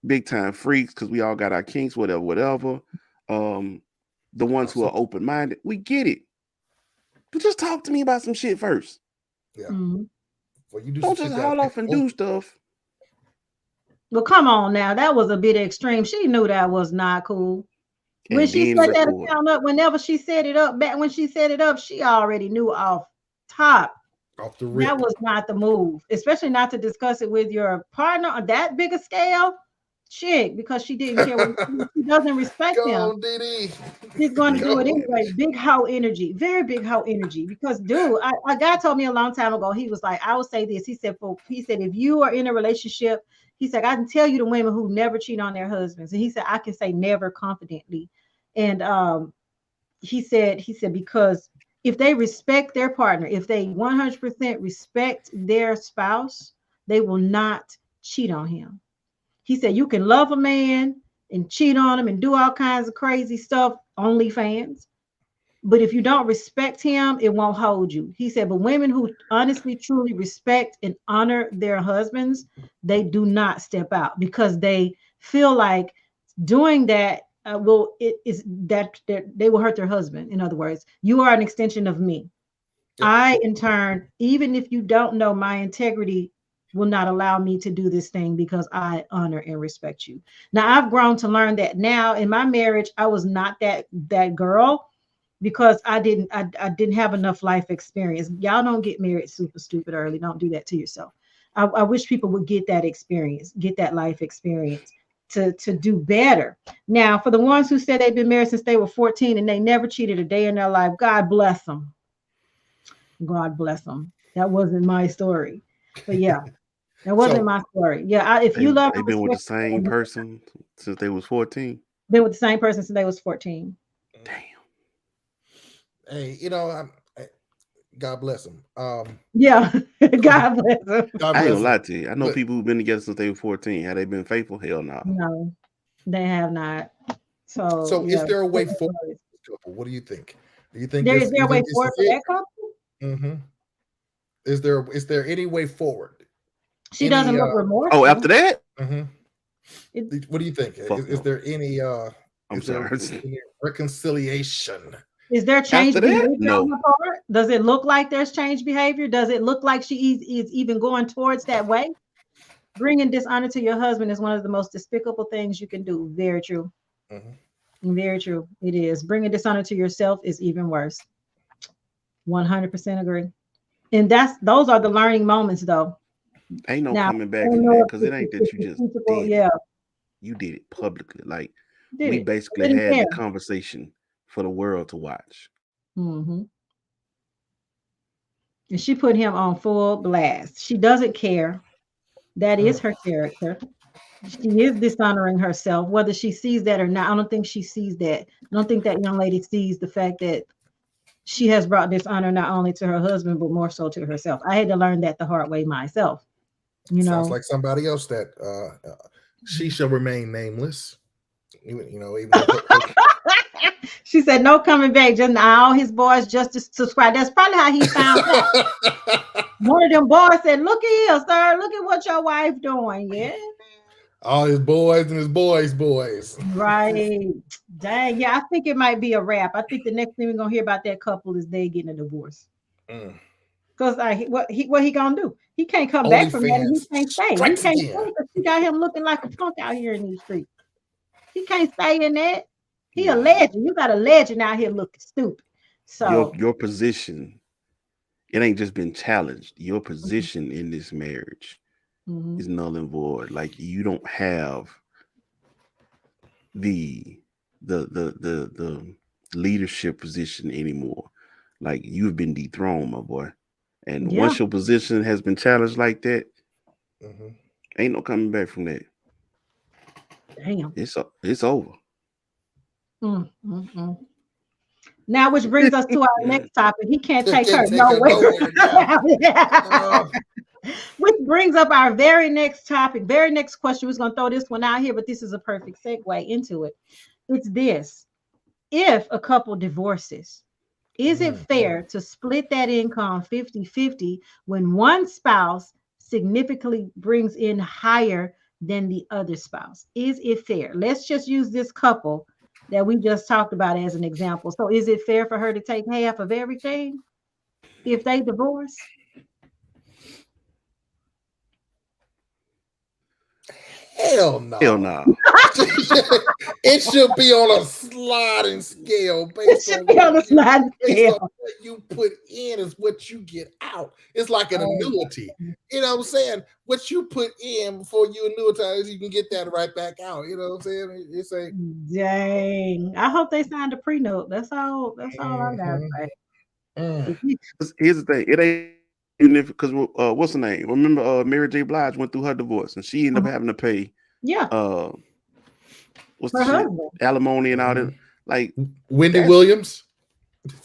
big time freaks, because we all got our kinks, whatever, whatever. Um, the ones who are open minded. We get it. But just talk to me about some shit first. Yeah. Mhm. Well, you do some Don't just shit that haul off and do stuff. Well, come on now. That was a bit extreme. She knew that was not cool. When And she then set that record. account up, whenever she set it up, back when she set it up, she already knew off top off the that rip. was not the move, especially not to discuss it with your partner on that big a scale. Chick, because she didn't care what she doesn't respect him. Go on, Didi. He's going to do it Go. anyway. Big hoe energy, very big hoe energy. Because, dude, a guy told me a long time ago. He was like, I will say this. He said, if you are in a relationship, he said, I can tell you the women who never cheat on their husbands, and he said, I can say never confidently. And he said because if they respect their partner, if they 100% respect their spouse, they will not cheat on him. He said you can love a man and cheat on him and do all kinds of crazy stuff, OnlyFans. But if you don't respect him, it won't hold you. He said, but women who honestly, truly respect and honor their husbands, they do not step out because they feel like doing that will it is that they will hurt their husband. In other words, you are an extension of me. Yep. I, in turn, even if you don't know, my integrity will not allow me to do this thing because I honor and respect you. Now, I've grown to learn that now in my marriage, I was not that girl because I didn't have enough life experience. Y'all don't get married super stupid early. Don't do that to yourself. I wish people would get that experience, get that life experience to do better. Now, for the ones who said they've been married since they were 14 and they never cheated a day in their life, God bless them. God bless them. That wasn't my story. But yeah, that wasn't So my story. Yeah, if you love They and been with the respect same them, person since they was 14. been with the same person since they was 14. Damn. hey, God bless him. Yeah, God bless them. God I ain't bless gonna lie him. to you. I know But people who've been together since they were 14. Have they been faithful? Hell no. No, they have not. So so is yeah, there a way forward? What do you think? Do you think there is there a way this forward is for it? that couple? Mm-hmm. Is there any way forward? She doesn't Any look Oh, remorseful. after that? mm-hmm. What do you think? Fuck Is no. there any I'm is there sorry. any reconciliation? Is there After changed that? behavior on No. her part? Does it look like there's changed behavior? Does it look like she is even going towards that way? Bringing dishonor to your husband is one of the most despicable things you can do. Very true. Very true. It is. Bringing dishonor to yourself is even worse. 100% agree. And those are the learning moments, though. Ain't no Now, coming I back don't from know that if because it it's, ain't if that you it's just teachable. did it. Yeah, You did it publicly. Like did we it. basically Didn't had care. the conversation for the world to watch. hmm And she put him on full blast. She doesn't care. That is her character. She is dishonoring herself, whether she sees that or not. I don't think she sees that. I don't think that young lady sees the fact that she has brought dishonor not only to her husband, but more so to herself. I had to learn that the hard way myself. Sounds like somebody else that she shall remain nameless. Even though She said, no coming back. Just all his boys just to subscribe. That's probably how he found out. One of them boys said, look at here, sir. Look at what your wife doing. Yeah. all his boys and his boys. Right. Dang. Yeah, I think it might be a wrap. I think the next thing we're gonna hear about that couple is they getting a divorce. Because what he gonna do? He can't come back from that. And he OnlyFans can't stay. He strikes can't stay again. because he got him looking like a punk out here in these streets. He can't stay in that. He a legend. You got a legend out here looking stupid. So Your position, it ain't just been challenged. Your position in this marriage is null and void. Like you don't have the leadership position anymore. Like you've been dethroned, my boy. And yeah. once your position has been challenged like that, ain't no coming back from that. Damn. It's over. Now, which brings us to our next topic. He can't take her Can't take her nowhere now. nowhere. Which brings up our very next topic, very next question. We're going to throw this one out here, but this is a perfect segue into it. It's this. If a couple divorces, is it fair to split that income 50-50 when one spouse significantly brings in higher than the other spouse? Is it fair? Let's just use this couple that we just talked about as an example. So is it fair for her to take half of everything if they divorce? Hell no. Hell no. It should be on a sliding scale. It should be on a sliding scale. What you put in is what you get out. It's like an annuity. You know what I'm saying? What you put in before you annuitize, you can get that right back out. You know what I'm saying? It's a dang. I hope they signed a prenup. That's all. That's all I gotta say. Here's the thing. It ain't even if because what's her name? Remember, Mary J. Blige went through her divorce and she ended up having to pay. Yeah. What's the shit? Alimony and all that. Like Wendy Williams.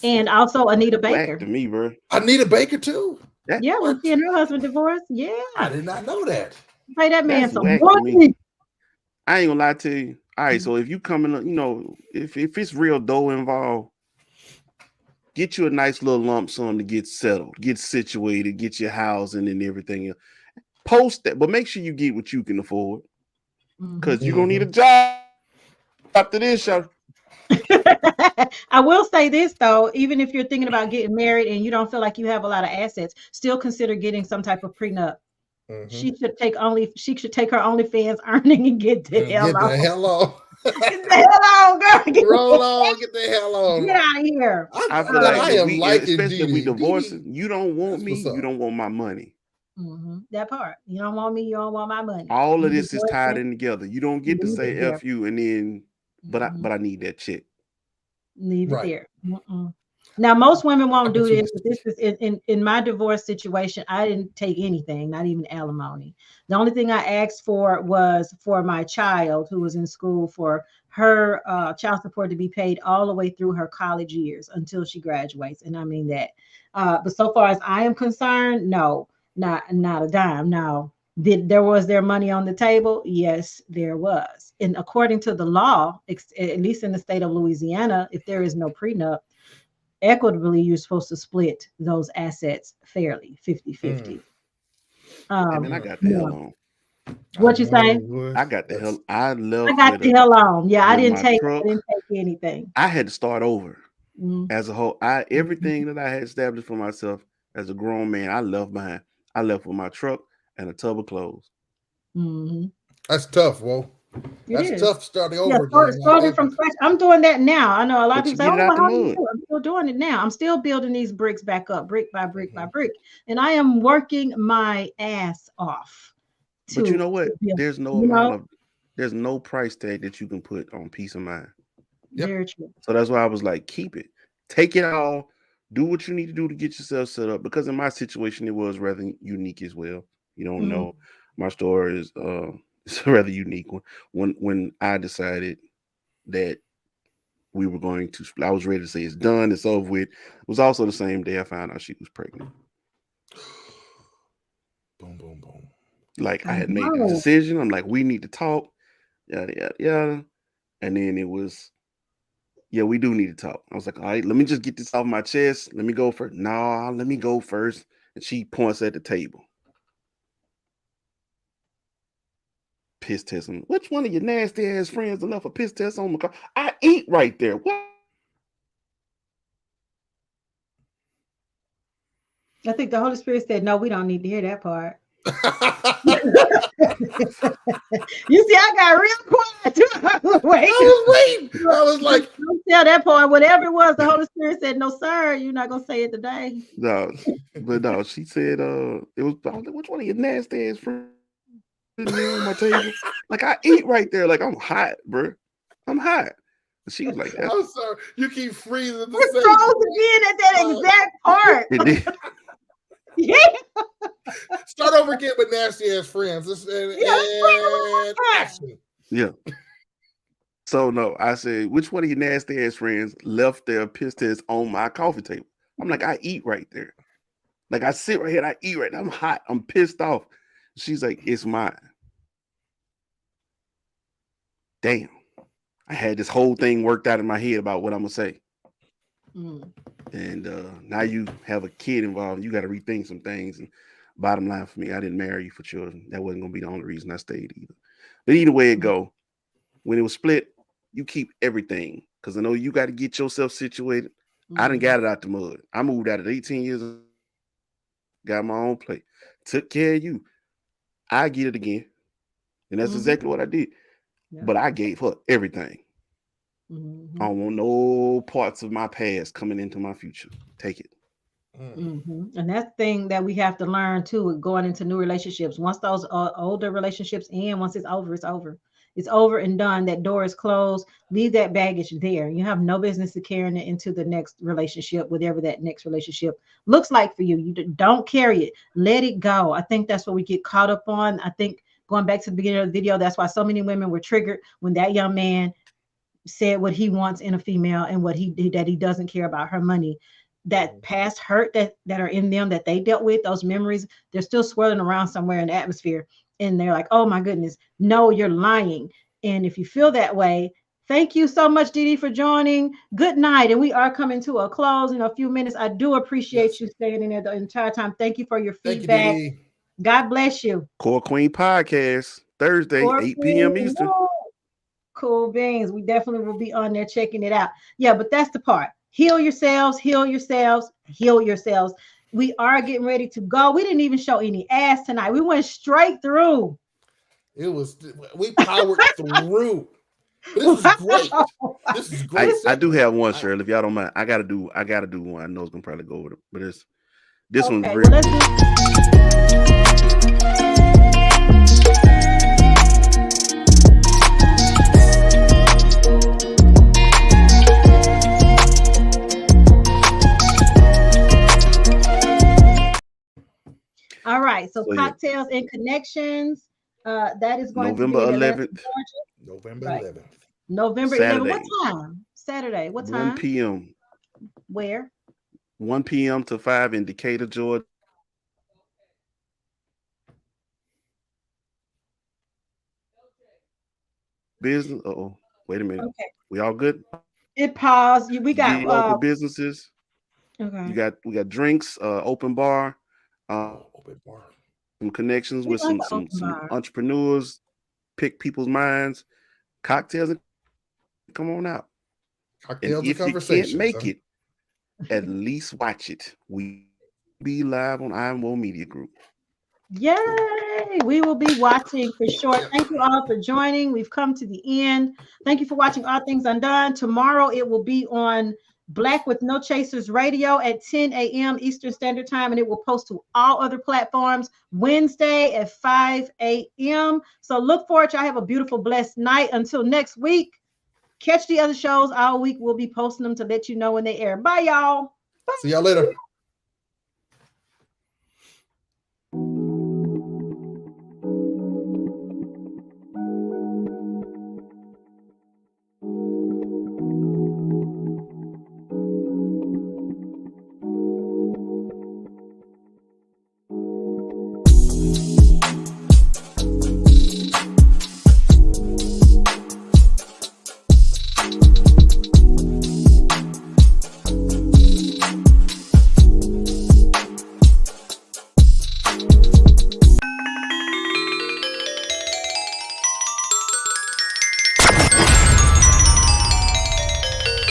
And also Anita Baker. To me, bro. Anita Baker too. Yeah, when she and her husband divorced. Yeah. I did not know that. Pay that man some money. I ain't gonna lie to you. All right, so if you come in, you know, if it's real dough involved, get you a nice little lump sum to get settled, get situated, get your housing and everything else. Post that, but make sure you get what you can afford. Because you're gonna need a job after this show. I will say this though, even if you're thinking about getting married and you don't feel like you have a lot of assets, still consider getting some type of prenup. She should take her OnlyFans earning and get the hell on. Get the hell on. Get the hell on, girl. Roll on, get the hell on. Get out of here. I feel like especially if we divorcing, you don't want me, you don't want my money. That part. You don't want me, you don't want my money. All of this is tied in together. You don't get to say F you and then but I need that check. Leave it there. Now, most women won't do this, but this is in my divorce situation. I didn't take anything, not even alimony. The only thing I asked for was for my child who was in school for her child support to be paid all the way through her college years until she graduates. And I mean that. But so far as I am concerned, no, not a dime. No. Was there money on the table? Yes, there was. And according to the law, at least in the state of Louisiana, if there is no prenup, equitably, you're supposed to split those assets fairly, 50-50. I mean, I got the hell on. What you say? I got the hell. I got the hell on. Yeah, I didn't take anything. I had to start over as a whole. Everything that I had established for myself as a grown man, I left behind. I left with my truck and a tub of clothes. That's tough, Whoa. That's tough starting over. Starting from scratch. I'm doing that now. I know a lot of people say, "Oh, how do you do it?" I'm still doing it now. I'm still building these bricks back up, brick by brick by brick, and I am working my ass off. But you know what? There's there's no price tag that you can put on peace of mind. Very true. So that's why I was like, keep it, take it all, do what you need to do to get yourself set up. Because in my situation, it was rather unique as well. You don't know, my story is it's a rather unique one. When I decided that we were going to, I was ready to say it's done, it's over with. It was also the same day I found out she was pregnant. Boom, boom, boom. Like I had made the decision. I'm like, we need to talk. Yada yada yada. And then it was, yeah, we do need to talk. I was like, all right, let me just get this off my chest. Let me go first. No, let me go first. And she points at the table. Piss test on. Which one of your nasty ass friends left a piss test on my car? I eat right there. What? I think the Holy Spirit said, "No, we don't need to hear that part." You see, I got real quiet too. I was waiting. I was like, don't tell that part. Whatever it was, the Holy Spirit said, "No, sir, you're not gonna say it today." No, but no, she said, it was. I was like, which one of your nasty ass friends on my table? Like I eat right there. Like I'm hot, bro. I'm hot. And she was like, "That's." I'm sorry, you keep freezing. It froze again at that exact part. It did. Yeah. Start over again with nasty ass friends. And action. Yeah. So no, I said, which one of your nasty ass friends left their piss test on my coffee table? I'm like, I eat right there. Like I sit right here, I eat right there. I'm hot. I'm pissed off. She's like, it's mine. Damn. I had this whole thing worked out in my head about what I'm gonna say. Mm. And now you have a kid involved. You got to rethink some things. And bottom line for me, I didn't marry you for children. That wasn't gonna be the only reason I stayed either. But either way it go, when it was split, you keep everything because I know you got to get yourself situated. I done got it out the mud. I moved out at 18 years old, got my own place, took care of you. I get it again, and that's exactly what I did. Yeah. But I gave her everything. I don't want no parts of my past coming into my future. Take it. And that's the thing that we have to learn too with going into new relationships. Once those older relationships end, once it's over, it's over. It's over and done. That door is closed. Leave that baggage there. You have no business to carrying it into the next relationship, whatever that next relationship looks like for you. You don't carry it. Let it go. I think that's what we get caught up on. I think going back to the beginning of the video, that's why so many women were triggered when that young man said what he wants in a female and what he did, that he doesn't care about her money. That past hurt that are in them that they dealt with, those memories, they're still swirling around somewhere in the atmosphere. And they're like, oh my goodness, no, you're lying. And if you feel that way, thank you so much, Dee Dee, for joining. Good night. And we are coming to a close in a few minutes. I do appreciate you staying in there the entire time. Thank you for your feedback. Thank you, Dee Dee. God bless you. Core Queen Podcast, Thursday, Core 8 p.m. Queen. Eastern. Woo. Cool beans. We definitely will be on there checking it out. Yeah, but that's the part. Heal yourselves, heal yourselves, heal yourselves. We are getting ready to go. We didn't even show any ass tonight. We went straight through. We powered through. This is great. This is great. I do have one, Shirley, if y'all don't mind. I gotta do one. I know it's gonna probably go over it, but this one's Okay, real. well, let's do. All right, so So, yeah. cocktails and connections. That is going November to be in Atlanta, 11th. Georgia. November Right. 11th. November 11th. What time? Saturday. What 1 time? p.m. Where? 1 p.m. to 5 in Decatur, Georgia. Business. Oh, wait a minute. Okay. We all good? It paused. We got Get local businesses. okay. We got drinks, open bar, Open bar. some connections We with like some the open bar. entrepreneurs, pick people's minds, cocktails, and come on out. Cocktails And and if you conversations. can't make it, at least watch it. We be live on iAmWoe Media Group. Yay! We will be watching for sure. Thank you all for joining. We've come to the end. Thank you for watching All Things Undone. Tomorrow it will be on Black with No Chasers Radio at 10 a.m. Eastern Standard Time, and it will post to all other platforms Wednesday at 5 a.m. So look forward to y'all. Have a beautiful, blessed night. Until next week, catch the other shows all week. We'll be posting them to let you know when they air. Bye, y'all. See y'all later.